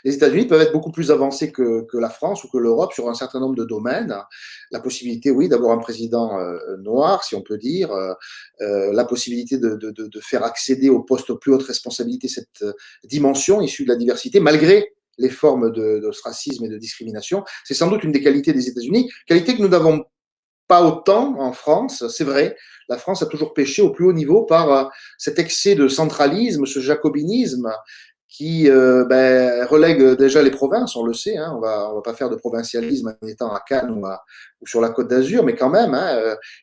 les États-Unis peuvent être beaucoup plus avancés que la France ou que l'Europe sur un certain nombre de domaines. La possibilité, oui, d'avoir un président noir, si on peut dire, la possibilité de faire accéder aux postes aux plus hautes responsabilités cette dimension issue de la diversité, malgré les formes d'ostracisme et de discrimination. C'est sans doute une des qualités des États-Unis, qualité que nous n'avons pas autant en France, c'est vrai. La France a toujours péché au plus haut niveau par cet excès de centralisme, ce jacobinisme, qui relègue déjà les provinces, on le sait, on va pas faire de provincialisme en étant à Cannes ou sur la Côte d'Azur, mais quand même,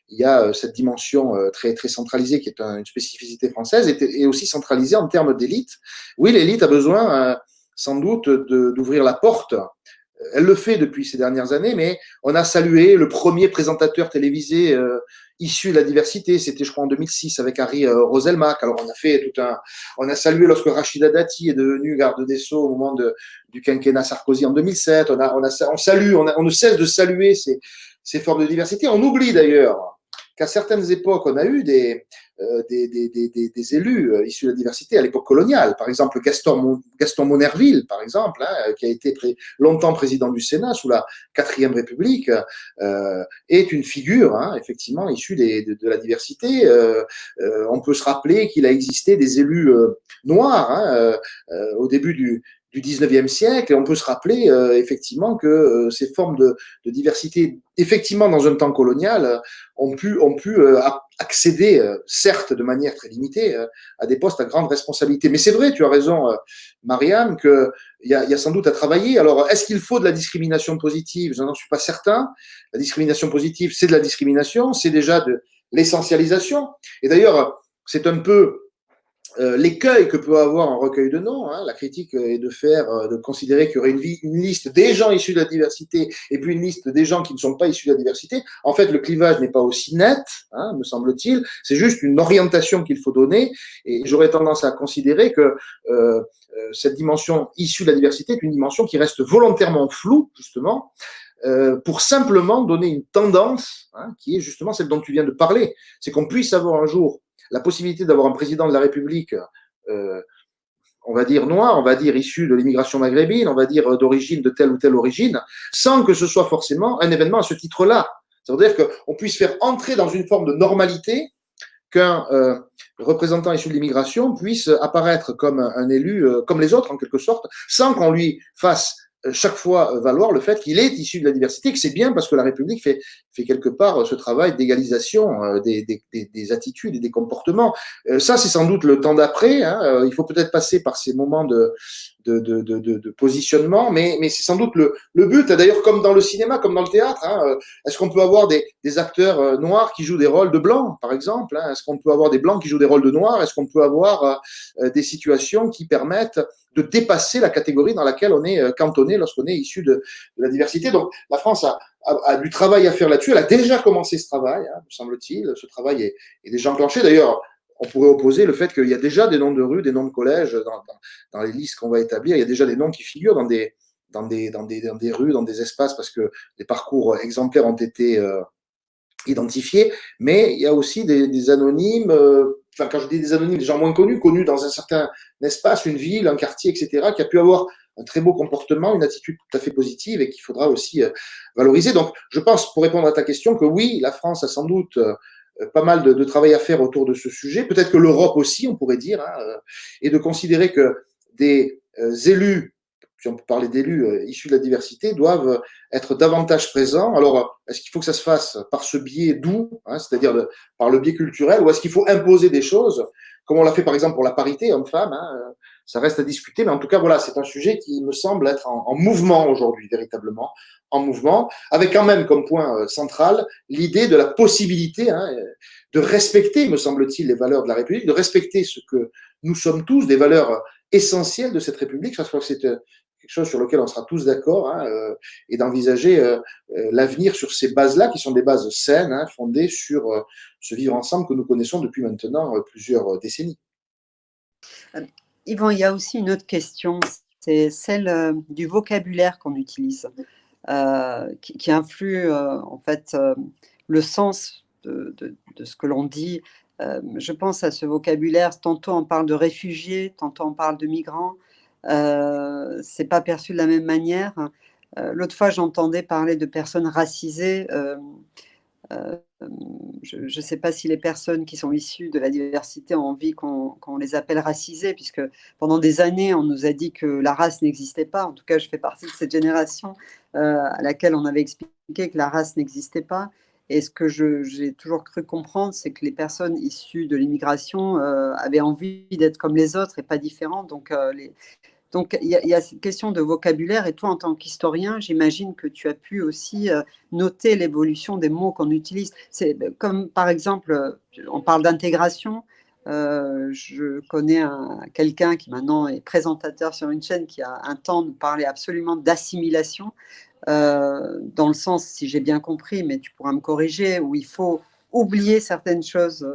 il y a cette dimension très, très centralisée qui est une spécificité française et aussi centralisée en termes d'élite. Oui, l'élite a besoin sans doute d'ouvrir la porte. Elle le fait depuis ces dernières années, mais on a salué le premier présentateur télévisé issu de la diversité. C'était, je crois, en 2006 avec Harry Roselmack. Alors, on a salué lorsque Rachida Dati est devenue garde des Sceaux au moment du quinquennat Sarkozy en 2007. On ne cesse de saluer ces formes de diversité. On oublie d'ailleurs qu'à certaines époques, on a eu des élus issus de la diversité à l'époque coloniale. Par exemple, Gaston Monnerville, par exemple, qui a été longtemps président du Sénat sous la 4e République, est une figure, effectivement, issue de la diversité. On peut se rappeler qu'il a existé des élus noirs au début du 19e siècle, et on peut se rappeler effectivement que ces formes de diversité, effectivement dans un temps colonial, ont pu accéder, certes de manière très limitée, à des postes à grande responsabilité. Mais c'est vrai, tu as raison, Marianne, qu'il y a sans doute à travailler. Alors, est-ce qu'il faut de la discrimination positive? Je n'en suis pas certain. La discrimination positive, c'est de la discrimination, c'est déjà de l'essentialisation. Et d'ailleurs, c'est un peu l'écueil que peut avoir un recueil de noms. La critique est de considérer qu'il y aurait une liste des gens issus de la diversité et puis une liste des gens qui ne sont pas issus de la diversité. En fait, le clivage n'est pas aussi net, me semble-t-il. C'est juste une orientation qu'il faut donner. Et j'aurais tendance à considérer que cette dimension issue de la diversité est une dimension qui reste volontairement floue, justement, pour simplement donner une tendance qui est justement celle dont tu viens de parler. C'est qu'on puisse avoir un jour la possibilité d'avoir un président de la République, on va dire noir, on va dire issu de l'immigration maghrébine, on va dire d'origine de telle ou telle origine, sans que ce soit forcément un événement à ce titre-là. Ça veut dire qu'on puisse faire entrer dans une forme de normalité qu'un représentant issu de l'immigration puisse apparaître comme un élu, comme les autres en quelque sorte, sans qu'on lui fasse chaque fois valoir le fait qu'il est issu de la diversité, que c'est bien parce que la République fait quelque part ce travail d'égalisation des attitudes et des comportements. Ça, c'est sans doute le temps d'après. Hein. Il faut peut-être passer par ces moments de positionnement, mais c'est sans doute le but. D'ailleurs, comme dans le cinéma, comme dans le théâtre, hein, est-ce qu'on peut avoir des acteurs noirs qui jouent des rôles de blancs, par exemple, hein? Est-ce qu'on peut avoir des blancs qui jouent des rôles de noirs? Est-ce qu'on peut avoir des situations qui permettent de dépasser la catégorie dans laquelle on est cantonné lorsqu'on est issu de la diversité? Donc, la France a du travail à faire là-dessus. Elle a déjà commencé ce travail, hein, me semble-t-il. Ce travail est déjà enclenché. D'ailleurs, on pourrait opposer le fait qu'il y a déjà des noms de rues, des noms de collèges dans les listes qu'on va établir. Il y a déjà des noms qui figurent dans des rues, dans des espaces, parce que les parcours exemplaires ont été identifiés. Mais il y a aussi des anonymes, enfin, quand je dis des anonymes, des gens moins connus dans un certain espace, une ville, un quartier, etc., qui a pu avoir un très beau comportement, une attitude tout à fait positive et qu'il faudra aussi valoriser. Donc, je pense, pour répondre à ta question, que oui, la France a sans doute pas mal de travail à faire autour de ce sujet. Peut-être que l'Europe aussi, on pourrait dire, hein, et de considérer que des élus, si on peut parler d'élus issus de la diversité, doivent être davantage présents. Alors, est-ce qu'il faut que ça se fasse par ce biais doux, hein, c'est-à-dire par le biais culturel, ou est-ce qu'il faut imposer des choses, comme on l'a fait par exemple pour la parité homme-femme, hein, ça reste à discuter, mais en tout cas, voilà, c'est un sujet qui me semble être en mouvement aujourd'hui, véritablement, en mouvement, avec quand même comme point central l'idée de la possibilité hein, de respecter, me semble-t-il, les valeurs de la République, de respecter ce que nous sommes tous, des valeurs essentielles de cette République. Je crois que c'est quelque chose sur lequel on sera tous d'accord, hein, et d'envisager l'avenir sur ces bases-là, qui sont des bases saines, hein, fondées sur ce vivre ensemble que nous connaissons depuis maintenant plusieurs décennies. Yvan, il y a aussi une autre question, c'est celle du vocabulaire qu'on utilise, qui influe en fait le sens de ce que l'on dit. Je pense à ce vocabulaire, tantôt on parle de réfugiés, tantôt on parle de migrants. C'est pas perçu de la même manière. L'autre fois, j'entendais parler de personnes racisées. Je ne sais pas si les personnes qui sont issues de la diversité ont envie qu'on les appelle racisées, puisque pendant des années, on nous a dit que la race n'existait pas. En tout cas, je fais partie de cette génération à laquelle on avait expliqué que la race n'existait pas. Et ce que j'ai toujours cru comprendre, c'est que les personnes issues de l'immigration avaient envie d'être comme les autres et pas différentes. Donc, il y a cette question de vocabulaire, et toi, en tant qu'historien, j'imagine que tu as pu aussi noter l'évolution des mots qu'on utilise. C'est comme, par exemple, on parle d'intégration. Je connais quelqu'un qui maintenant est présentateur sur une chaîne qui a un temps nous parlait absolument d'assimilation, dans le sens, si j'ai bien compris, mais tu pourras me corriger, où il faut oublier certaines choses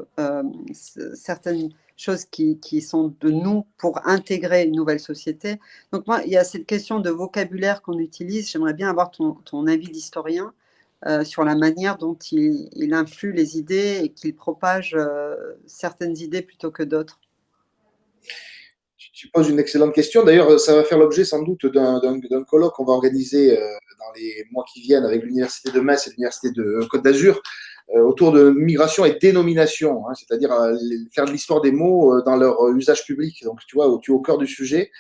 qui sont de nous pour intégrer une nouvelle société. Donc moi, il y a cette question de vocabulaire qu'on utilise. J'aimerais bien avoir ton avis d'historien sur la manière dont il influe les idées et qu'il propage certaines idées plutôt que d'autres. Tu poses une excellente question. D'ailleurs, ça va faire l'objet sans doute d'un colloque qu'on va organiser dans les mois qui viennent avec l'Université de Metz et l'Université de Côte d'Azur autour de migration et dénomination, hein, c'est-à-dire faire de l'histoire des mots dans leur usage public. Donc, tu vois, tu es au cœur du sujet.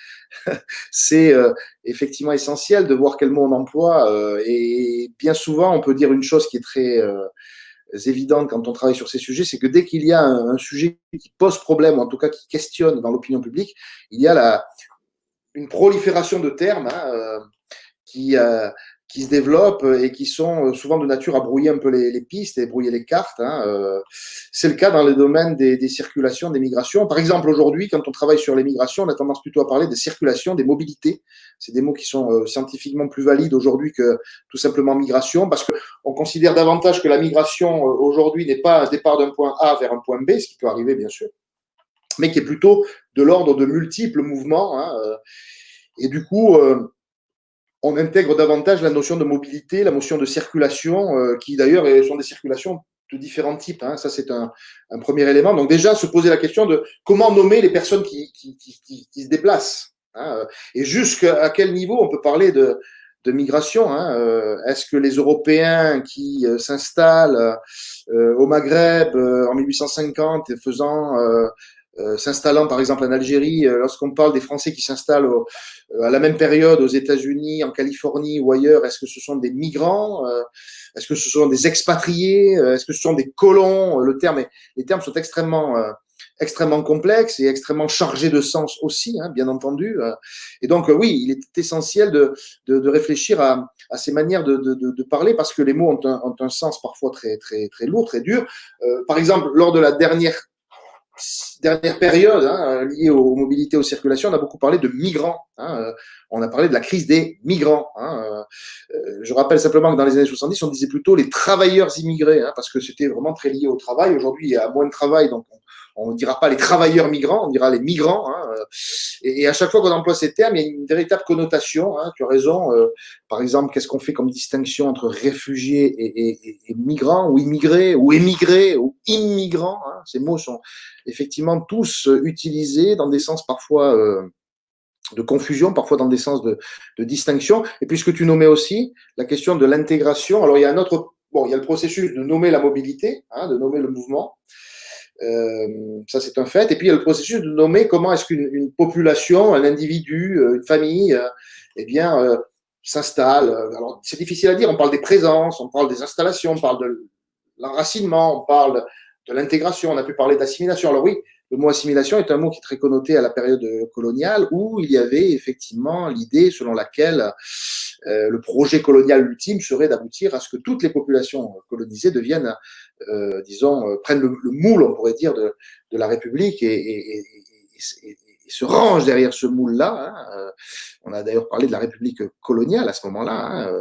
C'est effectivement essentiel de voir quel mot on emploie. Et bien souvent, on peut dire une chose qui est très évidente quand on travaille sur ces sujets, c'est que dès qu'il y a un sujet qui pose problème, ou en tout cas qui questionne dans l'opinion publique, il y a une prolifération de termes hein, qui se développent et qui sont souvent de nature à brouiller un peu les pistes et brouiller les cartes. Hein. C'est le cas dans le domaine des circulations, des migrations. Par exemple, aujourd'hui, quand on travaille sur les migrations, on a tendance plutôt à parler des circulations, des mobilités. C'est des mots qui sont scientifiquement plus valides aujourd'hui que tout simplement migration, parce qu'on considère davantage que la migration aujourd'hui n'est pas un départ d'un point A vers un point B, ce qui peut arriver bien sûr, mais qui est plutôt de l'ordre de multiples mouvements. Hein. Et du coup, on intègre davantage la notion de mobilité, la notion de circulation, qui d'ailleurs sont des circulations de différents types. Hein. Ça, c'est un premier élément. Donc déjà, se poser la question de comment nommer les personnes qui se déplacent. Hein. Et jusqu'à quel niveau on peut parler de migration. Hein. Est-ce que les Européens qui s'installent au Maghreb en 1850, s'installant par exemple en Algérie, lorsqu'on parle des Français qui s'installent à la même période aux États-Unis, en Californie ou ailleurs, est-ce que ce sont des migrants? Est-ce que ce sont des expatriés? Est-ce que ce sont des colons? Les termes sont extrêmement complexes et extrêmement chargés de sens aussi, hein, bien entendu. Et donc, oui, il est essentiel de réfléchir à ces manières de parler parce que les mots ont un sens parfois très lourd, très dur. Par exemple, lors de la dernière période liée aux mobilités, aux circulations, on a beaucoup parlé de migrants. Hein, on a parlé de la crise des migrants. Hein, je rappelle simplement que dans les années 70, on disait plutôt les travailleurs immigrés, hein, parce que c'était vraiment très lié au travail. Aujourd'hui, il y a moins de travail, donc on ne dira pas les travailleurs migrants, on dira les migrants. Hein, et à chaque fois qu'on emploie ces termes, il y a une véritable connotation. Hein, tu as raison. Par exemple, qu'est-ce qu'on fait comme distinction entre réfugiés et migrants, ou immigrés, ou émigrés, ou immigrants, hein. Ces mots sont effectivement tous utilisés dans des sens parfois de confusion, parfois dans des sens de distinction. Et puis ce que tu nommais aussi, la question de l'intégration. Alors il y a il y a le processus de nommer la mobilité, hein, de nommer le mouvement. Ça c'est un fait. Et puis il y a le processus de nommer comment est-ce qu'une population, un individu, une famille, s'installe. Alors c'est difficile à dire. On parle des présences, on parle des installations, on parle de l'enracinement, on parle de l'intégration. On a pu parler d'assimilation. Alors oui, le mot assimilation est un mot qui est très connoté à la période coloniale où il y avait effectivement l'idée selon laquelle le projet colonial ultime serait d'aboutir à ce que toutes les populations colonisées deviennent, prennent le moule, on pourrait dire, de la République et se rangent derrière ce moule-là. Hein. On a d'ailleurs parlé de la République coloniale à ce moment-là. Hein.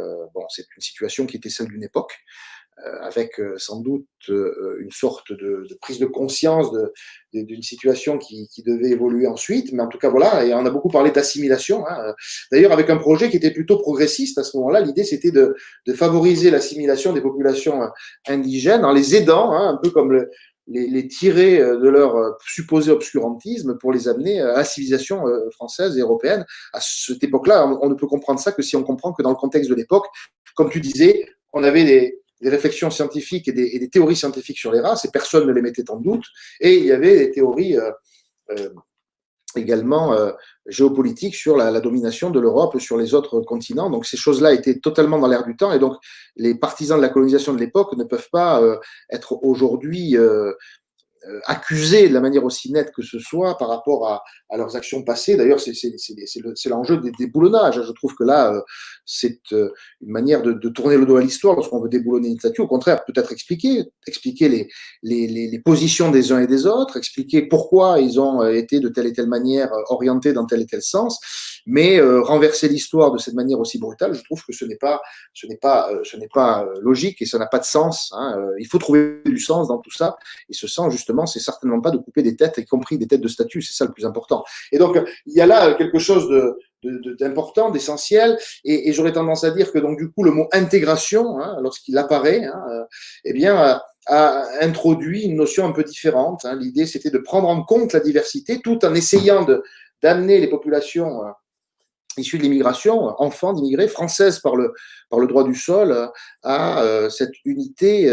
C'est une situation qui était celle d'une époque. Avec sans doute une sorte de prise de conscience d'une situation qui devait évoluer ensuite. Mais en tout cas, voilà, et on a beaucoup parlé d'assimilation. Hein. D'ailleurs, avec un projet qui était plutôt progressiste à ce moment-là, l'idée c'était de favoriser l'assimilation des populations indigènes en les aidant, hein, un peu comme les tirer de leur supposé obscurantisme pour les amener à la civilisation française et européenne. À cette époque-là, on ne peut comprendre ça que si on comprend que dans le contexte de l'époque, comme tu disais, on avait des réflexions scientifiques et des théories scientifiques sur les races, et personne ne les mettait en doute. Et il y avait des théories également géopolitiques sur la domination de l'Europe sur les autres continents. Donc ces choses-là étaient totalement dans l'air du temps, et donc les partisans de la colonisation de l'époque ne peuvent pas être aujourd'hui accusés de la manière aussi nette que ce soit par rapport à leurs actions passées. D'ailleurs, c'est l'enjeu des déboulonnages. Je trouve que là, c'est une manière de tourner le dos à l'histoire lorsqu'on veut déboulonner une statue. Au contraire, peut-être expliquer les positions des uns et des autres, expliquer pourquoi ils ont été de telle et telle manière orientés dans tel et tel sens. Mais renverser l'histoire de cette manière aussi brutale, je trouve que ce n'est pas logique et ça n'a pas de sens. Hein. Il faut trouver du sens dans tout ça. Et ce sens, justement, c'est certainement pas de couper des têtes, y compris des têtes de statues. C'est ça le plus important. Et donc, il y a là quelque chose d'important, d'essentiel. Et j'aurais tendance à dire que donc du coup, le mot intégration, hein, lorsqu'il apparaît, a introduit une notion un peu différente. Hein. L'idée, c'était de prendre en compte la diversité, tout en essayant d'amener les populations issues de l'immigration, enfants d'immigrés, françaises par le droit du sol, à cette unité.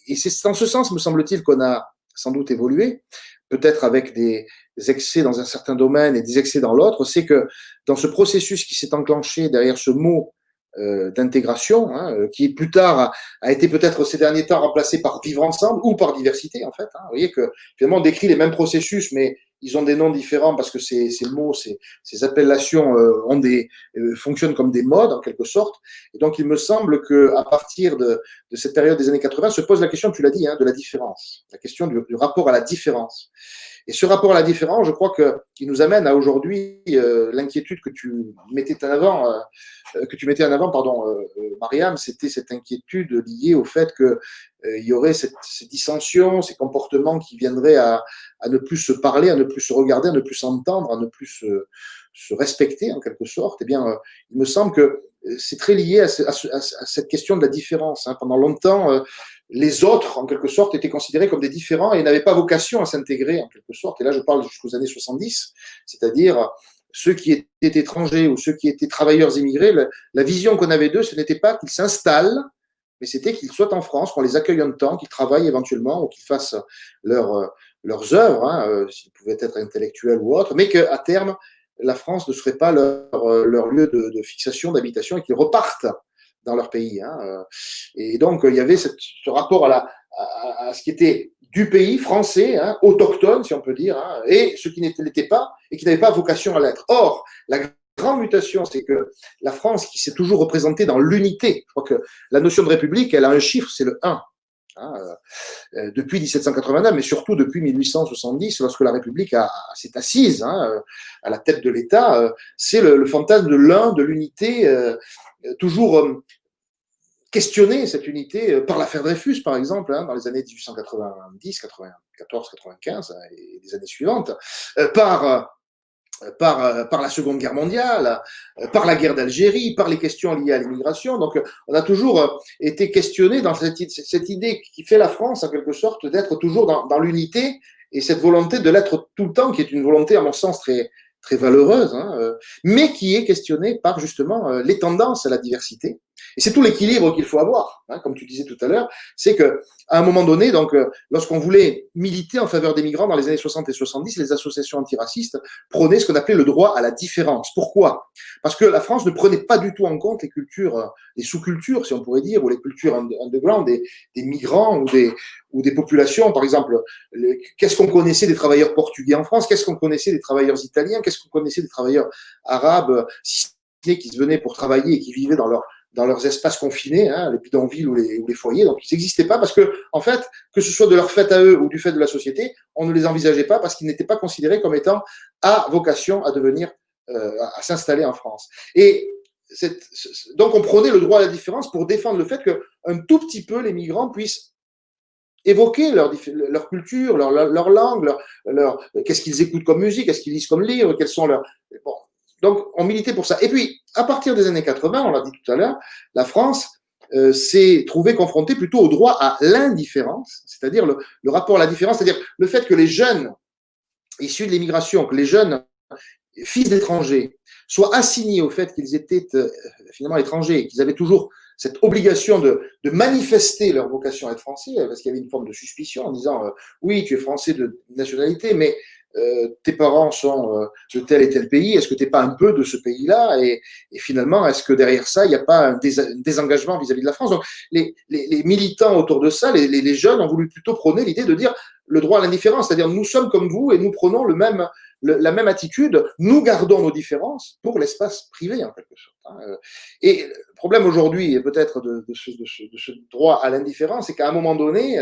Et c'est dans ce sens, me semble-t-il, qu'on a sans doute évolué, peut-être avec des excès dans un certain domaine et des excès dans l'autre. C'est que dans ce processus qui s'est enclenché derrière ce mot d'intégration, hein, qui plus tard a été peut-être ces derniers temps remplacé par vivre ensemble ou par diversité en fait. Hein. Vous voyez que finalement on décrit les mêmes processus, mais ils ont des noms différents parce que ces mots, ces appellations fonctionnent comme des modes en quelque sorte. Et donc il me semble que à partir de cette période des années 80 se pose la question, tu l'as dit, hein, de la différence, la question du rapport à la différence. Et ce rapport à la différence, je crois qu'il nous amène à aujourd'hui l'inquiétude que tu mettais en avant, Mariam, c'était cette inquiétude liée au fait que il y aurait ces dissensions, ces comportements qui viendraient à ne plus se parler, à ne plus se regarder, à ne plus s'entendre, à ne plus se respecter en quelque sorte, eh bien, il me semble que c'est très lié à cette question de la différence. Hein. Pendant longtemps, les autres, en quelque sorte, étaient considérés comme des différents et n'avaient pas vocation à s'intégrer, en quelque sorte. Et là, je parle jusqu'aux années 70, c'est-à-dire ceux qui étaient étrangers ou ceux qui étaient travailleurs immigrés, la vision qu'on avait d'eux, ce n'était pas qu'ils s'installent, mais c'était qu'ils soient en France, qu'on les accueille un temps, qu'ils travaillent éventuellement ou qu'ils fassent leurs œuvres, hein, s'ils pouvaient être intellectuels ou autres, mais qu'à terme, la France ne serait pas leur lieu de fixation, d'habitation, et qu'ils repartent dans leur pays. Hein. Et donc, il y avait ce rapport à ce qui était du pays français, hein, autochtone, si on peut dire, hein, et ce qui n'était pas, et qui n'avait pas vocation à l'être. Or, la grande mutation, c'est que la France, qui s'est toujours représentée dans l'unité, je crois que la notion de république, elle a un chiffre, c'est le 1. Hein, depuis 1789, mais surtout depuis 1870, lorsque la République s'est assise hein, à la tête de l'État, c'est le fantasme de l'un, de l'unité, toujours questionner cette unité par l'affaire Dreyfus, par exemple, hein, dans les années 1890, 94, 95 et les années suivantes, par la Seconde Guerre mondiale, par la guerre d'Algérie, par les questions liées à l'immigration. Donc, on a toujours été questionné dans cette idée qui fait la France, en quelque sorte, d'être toujours dans l'unité et cette volonté de l'être tout le temps, qui est une volonté, à mon sens, très, très valeureuse, hein, mais qui est questionnée par, justement, les tendances à la diversité. Et c'est tout l'équilibre qu'il faut avoir, hein, comme tu disais tout à l'heure, c'est que à un moment donné, donc, lorsqu'on voulait militer en faveur des migrants dans les années 60 et 70, les associations antiracistes prônaient ce qu'on appelait le droit à la différence. Pourquoi? Parce que la France ne prenait pas du tout en compte les cultures, les sous-cultures, si on pourrait dire, ou les cultures underground des migrants ou des populations. Par exemple, qu'est-ce qu'on connaissait des travailleurs portugais en France? Qu'est-ce qu'on connaissait des travailleurs italiens? Qu'est-ce qu'on connaissait des travailleurs arabes, si ce n'est qui venaient pour travailler et qui vivaient dans leurs espaces confinés, hein, les bidonvilles ou les foyers. Donc, ils n'existaient pas parce que, en fait, que ce soit de leur fait à eux ou du fait de la société, on ne les envisageait pas parce qu'ils n'étaient pas considérés comme étant à vocation à devenir, à s'installer en France. Et donc, on prônait le droit à la différence pour défendre le fait qu'un tout petit peu les migrants puissent évoquer leur culture, leur langue, qu'est-ce qu'ils écoutent comme musique, qu'est-ce qu'ils lisent comme livre, quels sont leurs... Bon. Donc, on militait pour ça. Et puis, à partir des années 80, on l'a dit tout à l'heure, la France s'est trouvée confrontée plutôt au droit à l'indifférence, c'est-à-dire le rapport à la différence, c'est-à-dire le fait que les jeunes issus de l'immigration, que les jeunes fils d'étrangers soient assignés au fait qu'ils étaient finalement étrangers et qu'ils avaient toujours cette obligation de manifester leur vocation à être français, parce qu'il y avait une forme de suspicion en disant oui, tu es français de nationalité, mais tes parents sont de tel et tel pays, est-ce que tu n'es pas un peu de ce pays-là et finalement, est-ce que derrière ça, il n'y a pas un désengagement vis-à-vis de la France? Donc, les militants autour de ça, les jeunes ont voulu plutôt prôner l'idée de dire le droit à l'indifférence, c'est-à-dire nous sommes comme vous et nous prenons la même attitude, nous gardons nos différences pour l'espace privé en quelque sorte. Hein. Et le problème aujourd'hui, et peut-être de ce droit à l'indifférence, c'est qu'à un moment donné,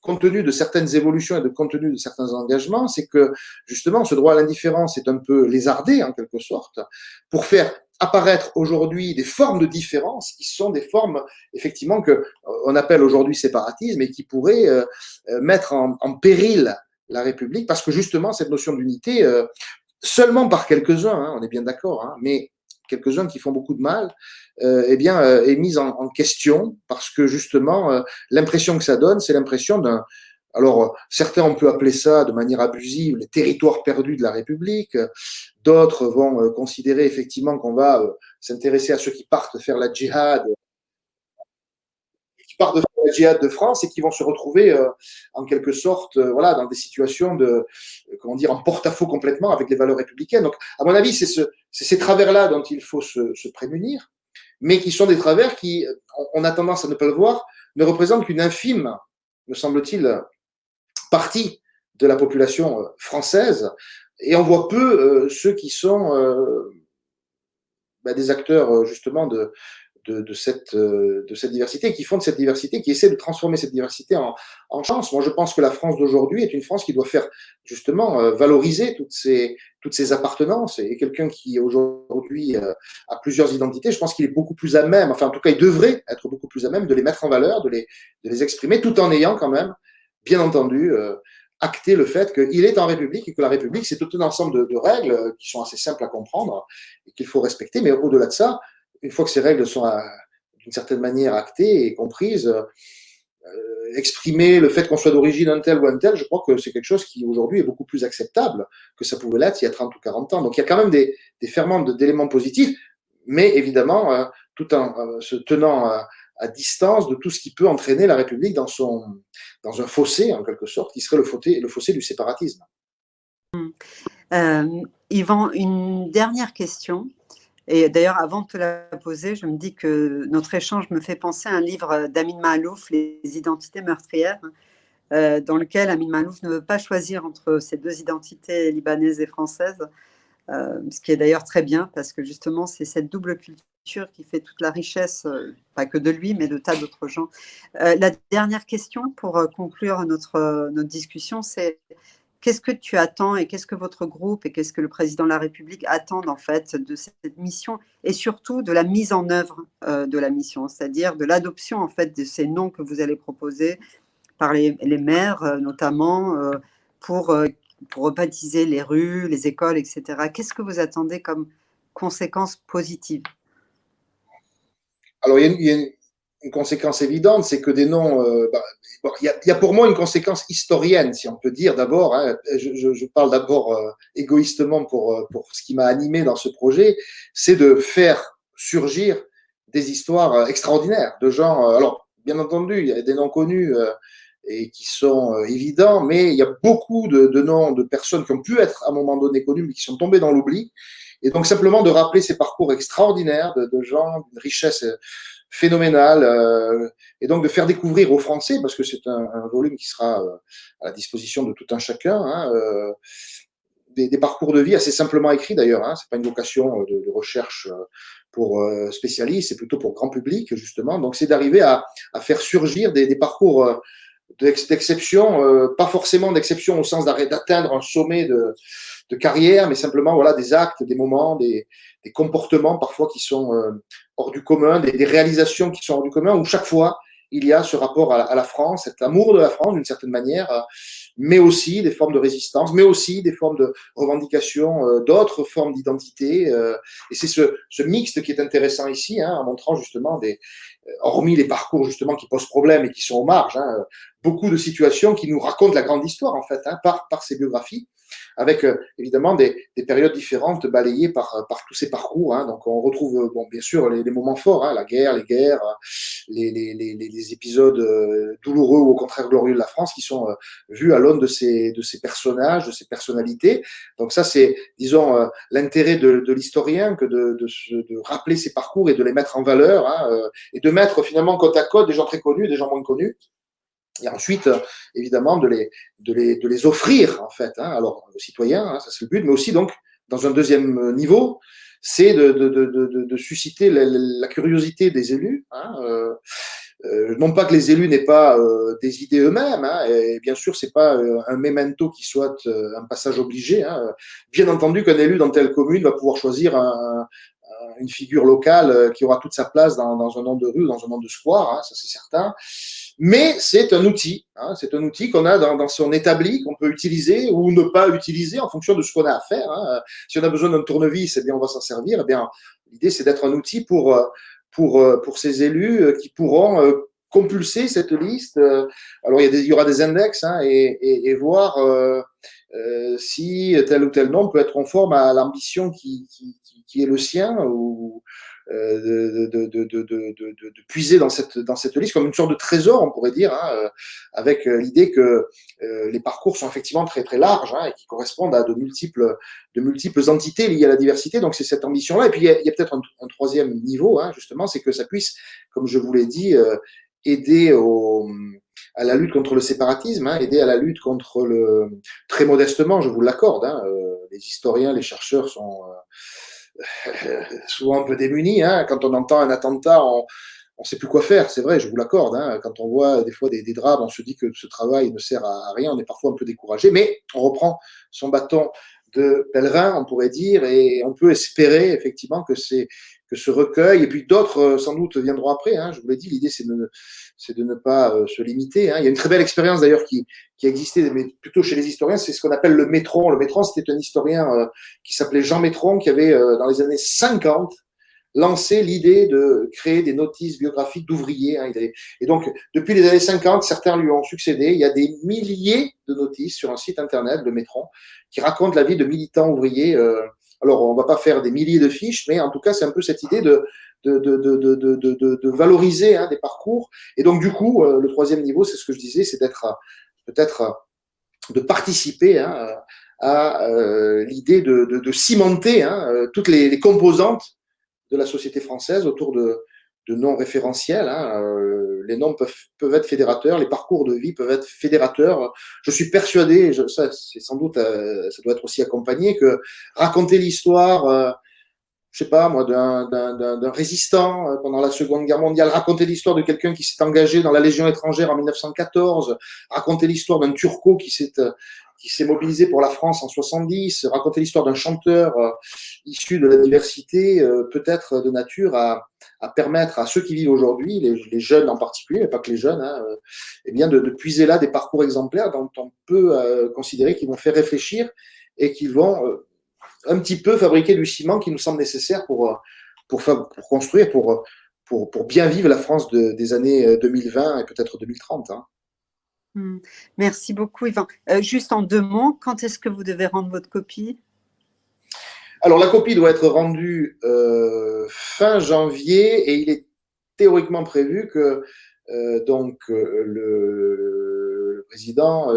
compte tenu de certaines évolutions et de compte tenu de certains engagements, c'est que justement ce droit à l'indifférence est un peu lézardé en quelque sorte pour faire apparaître aujourd'hui des formes de différence qui sont des formes effectivement que on appelle aujourd'hui séparatisme et qui pourraient mettre en péril la République, parce que justement, cette notion d'unité, seulement par quelques-uns, hein, on est bien d'accord, hein, mais quelques-uns qui font beaucoup de mal, eh bien, est mise en question, parce que justement, l'impression que ça donne, c'est l'impression d'un... Alors, certains, on peut appeler ça de manière abusive les territoires perdus de la République. D'autres vont considérer effectivement qu'on va s'intéresser à ceux qui partent faire la djihad, qui partent de la djihad de France et qui vont se retrouver en quelque sorte voilà, dans des situations de, comment dire, en porte-à-faux complètement avec les valeurs républicaines. Donc, à mon avis, c'est ces travers-là dont il faut se prémunir, mais qui sont des travers qui, on a tendance à ne pas le voir, ne représentent qu'une infime, me semble-t-il, partie de la population française, et on voit peu ceux qui sont des acteurs justement de cette diversité, qui font de cette diversité, qui essaient de transformer cette diversité en chance. Moi, je pense que la France d'aujourd'hui est une France qui doit faire justement valoriser toutes ces appartenances. Et quelqu'un qui aujourd'hui a plusieurs identités, je pense qu'il est beaucoup plus à même, enfin en tout cas, il devrait être beaucoup plus à même de les mettre en valeur, de les exprimer, tout en ayant quand même, bien entendu, acter le fait qu'il est en République et que la République, c'est tout un ensemble de règles qui sont assez simples à comprendre et qu'il faut respecter. Mais au-delà de ça, une fois que ces règles sont d'une certaine manière actées et comprises, exprimer le fait qu'on soit d'origine un tel ou un tel, je crois que c'est quelque chose qui aujourd'hui est beaucoup plus acceptable que ça pouvait l'être il y a 30 ou 40 ans. Donc il y a quand même des ferments d'éléments positifs, mais évidemment, tout en se tenant à distance de tout ce qui peut entraîner la République dans un fossé, en quelque sorte, qui serait le fossé du séparatisme. Yvan, une dernière question. Et d'ailleurs, avant de te la poser, je me dis que notre échange me fait penser à un livre d'Amin Maalouf, Les identités meurtrières, dans lequel Amin Maalouf ne veut pas choisir entre ces deux identités libanaise et française, ce qui est d'ailleurs très bien, parce que justement, c'est cette double culture qui fait toute la richesse, pas que de lui, mais de tas d'autres gens. La dernière question pour conclure notre discussion, c'est qu'est-ce que tu attends et qu'est-ce que votre groupe et qu'est-ce que le président de la République attendent en fait de cette mission et surtout de la mise en œuvre de la mission, c'est-à-dire de l'adoption en fait de ces noms que vous allez proposer par les maires notamment pour rebaptiser les rues, les écoles, etc. Qu'est-ce que vous attendez comme conséquences positives? Alors, il y a une conséquence évidente, c'est que des noms. Il y a pour moi une conséquence historienne, si on peut dire d'abord. Hein, je parle d'abord égoïstement pour ce qui m'a animé dans ce projet, c'est de faire surgir des histoires extraordinaires de gens. Alors, bien entendu, il y a des noms connus et qui sont évidents, mais il y a beaucoup de noms de personnes qui ont pu être à un moment donné connues, mais qui sont tombées dans l'oubli. Et donc, simplement de rappeler ces parcours extraordinaires de gens d'une richesse phénoménale, et donc de faire découvrir aux Français, parce que c'est un volume qui sera à la disposition de tout un chacun, hein, des parcours de vie assez simplement écrits d'ailleurs. Hein, c'est pas une vocation de recherche pour spécialistes, c'est plutôt pour grand public justement. Donc c'est d'arriver à faire surgir des parcours d'exception, pas forcément d'exception au sens d'atteindre un sommet de carrière, mais simplement voilà des actes, des moments, des comportements parfois qui sont hors du commun, des réalisations qui sont hors du commun, où chaque fois il y a ce rapport à la France, cet amour de la France d'une certaine manière, mais aussi des formes de résistance, mais aussi des formes de revendication, d'autres formes d'identité. Et c'est ce mixte qui est intéressant ici, hein, en montrant justement hormis les parcours justement qui posent problème et qui sont aux marges, hein, beaucoup de situations qui nous racontent la grande histoire en fait, hein, par ces biographies, avec évidemment des périodes différentes balayées par tous ces parcours. Hein. Donc on retrouve bon, bien sûr les moments forts, hein, la guerre, les guerres, les épisodes douloureux ou au contraire glorieux de la France qui sont vus à l'aune de ces personnages, de ces personnalités. Donc ça c'est, disons, l'intérêt de l'historien que de rappeler ces parcours et de les mettre en valeur, hein, et de mettre finalement côte à côte des gens très connus, des gens moins connus. Et ensuite, évidemment, de les offrir, en fait, hein, alors aux citoyens, hein, ça c'est le but, mais aussi donc, dans un deuxième niveau, c'est de susciter la curiosité des élus, hein, non pas que les élus n'aient pas des idées eux-mêmes, hein, et bien sûr, c'est pas un memento qui soit un passage obligé. Hein. Bien entendu qu'un élu dans telle commune va pouvoir choisir une figure locale qui aura toute sa place dans un nom de rue, dans un nom de square, hein, ça c'est certain. Mais c'est un outil, hein, c'est un outil qu'on a dans son établi, qu'on peut utiliser ou ne pas utiliser en fonction de ce qu'on a à faire. Hein. Si on a besoin d'un tournevis, eh bien on va s'en servir. Eh bien, l'idée c'est d'être un outil pour ces élus qui pourront compulser cette liste. Alors il y aura des index, hein, et voir si tel ou tel nom peut être conforme à l'ambition qui est le sien, ou de puiser dans cette liste comme une sorte de trésor, on pourrait dire, hein, avec l'idée que les parcours sont effectivement très très larges, hein, et qui correspondent à de multiples entités liées à la diversité. Donc c'est cette ambition-là. Et puis il y a peut-être un troisième niveau, hein, justement, c'est que ça puisse, comme je vous l'ai dit, aider à la lutte contre le séparatisme, hein, aider à la lutte contre très modestement, je vous l'accorde, hein, les historiens, les chercheurs sont souvent un peu démunis. Hein. Quand on entend un attentat, on ne sait plus quoi faire, c'est vrai, je vous l'accorde. Hein. Quand on voit des fois des drames, on se dit que ce travail ne sert à rien, on est parfois un peu découragé, mais on reprend son bâton de pèlerin, on pourrait dire, et on peut espérer effectivement que ces que ce recueil, et puis d'autres sans doute viendront après. Hein, je vous l'ai dit, l'idée c'est de ne pas se limiter. Hein. Il y a une très belle expérience d'ailleurs qui existait, mais plutôt chez les historiens, c'est ce qu'on appelle le Métron. Le Métron, c'était un historien qui s'appelait Jean Métron, qui avait dans les années 50 lancé l'idée de créer des notices biographiques d'ouvriers. Hein. Et donc, depuis les années 50, certains lui ont succédé. Il y a des milliers de notices sur un site internet, le Métron, qui racontent la vie de militants ouvriers. Alors, on ne va pas faire des milliers de fiches, mais en tout cas, c'est un peu cette idée de valoriser des parcours. Et donc, du coup, le troisième niveau, c'est ce que je disais, c'est d'être peut-être de participer à l'idée de cimenter toutes les composantes de la société française autour de noms référentiels. Hein. Les noms peuvent être fédérateurs, les parcours de vie peuvent être fédérateurs. Je suis persuadé, ça c'est sans doute, ça doit être aussi accompagné, que raconter l'histoire, je sais pas moi, d'un résistant pendant la Seconde Guerre mondiale, raconter l'histoire de quelqu'un qui s'est engagé dans la Légion étrangère en 1914, raconter l'histoire d'un Turco qui s'est mobilisé pour la France en 70, raconter l'histoire d'un chanteur issu de la diversité, peut être de nature à permettre à ceux qui vivent aujourd'hui, les jeunes en particulier, mais pas que les jeunes, eh bien de puiser là des parcours exemplaires dont on peut considérer qu'ils vont faire réfléchir et qu'ils vont un petit peu fabriquer du ciment qui nous semble nécessaire pour construire, pour bien vivre la France des années 2020 et peut-être 2030. Hein. Merci beaucoup, Yvan. Juste en 2 mots, quand est-ce que vous devez rendre votre copie? Alors, la copie doit être rendue fin janvier et il est théoriquement prévu que le président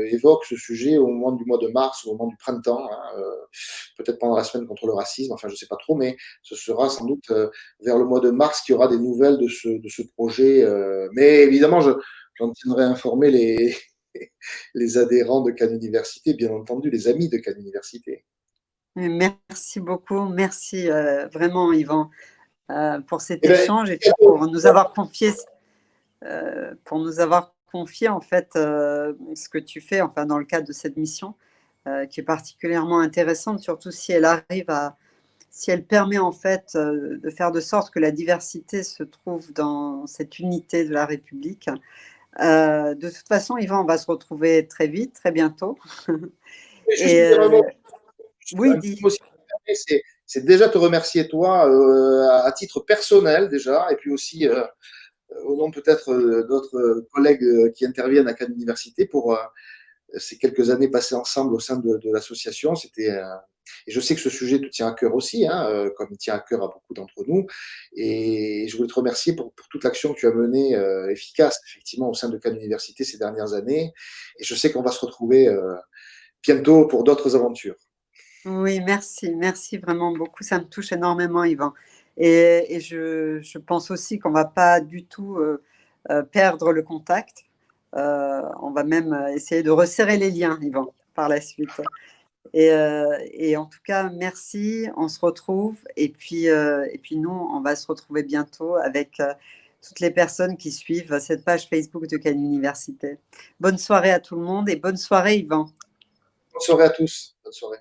évoque ce sujet au moment du mois de mars, au moment du printemps, peut-être pendant la semaine contre le racisme, enfin je ne sais pas trop, mais ce sera sans doute vers le mois de mars qu'il y aura des nouvelles de ce projet. Mais évidemment, j'en tiendrai informer les adhérents de Cannes Université, bien entendu, les amis de Cannes Université. Merci beaucoup, merci vraiment, Yvan, pour cet Eh ben, échange et pour nous avoir confié en fait ce que tu fais, enfin dans le cadre de cette mission, qui est particulièrement intéressante, surtout si elle permet en fait de faire de sorte que la diversité se trouve dans cette unité de la République. De toute façon, Yvan, on va se retrouver très vite, très bientôt. Et oui, dis. C'est déjà te remercier toi à titre personnel déjà, et puis aussi au nom peut-être d'autres collègues qui interviennent à Cannes Université pour ces quelques années passées ensemble au sein de l'association. Et je sais que ce sujet te tient à cœur aussi, comme il tient à cœur à beaucoup d'entre nous. Et je voulais te remercier pour toute l'action que tu as menée efficace, effectivement, au sein de Cannes Université ces dernières années. Et je sais qu'on va se retrouver bientôt pour d'autres aventures. Oui, merci vraiment beaucoup. Ça me touche énormément, Yvan. Et je pense aussi qu'on ne va pas du tout perdre le contact. On va même essayer de resserrer les liens, Yvan, par la suite. Et en tout cas, merci. On se retrouve. Et puis nous, on va se retrouver bientôt avec toutes les personnes qui suivent cette page Facebook de Cannes Université. Bonne soirée à tout le monde et bonne soirée, Yvan. Bonne soirée à tous. Bonne soirée.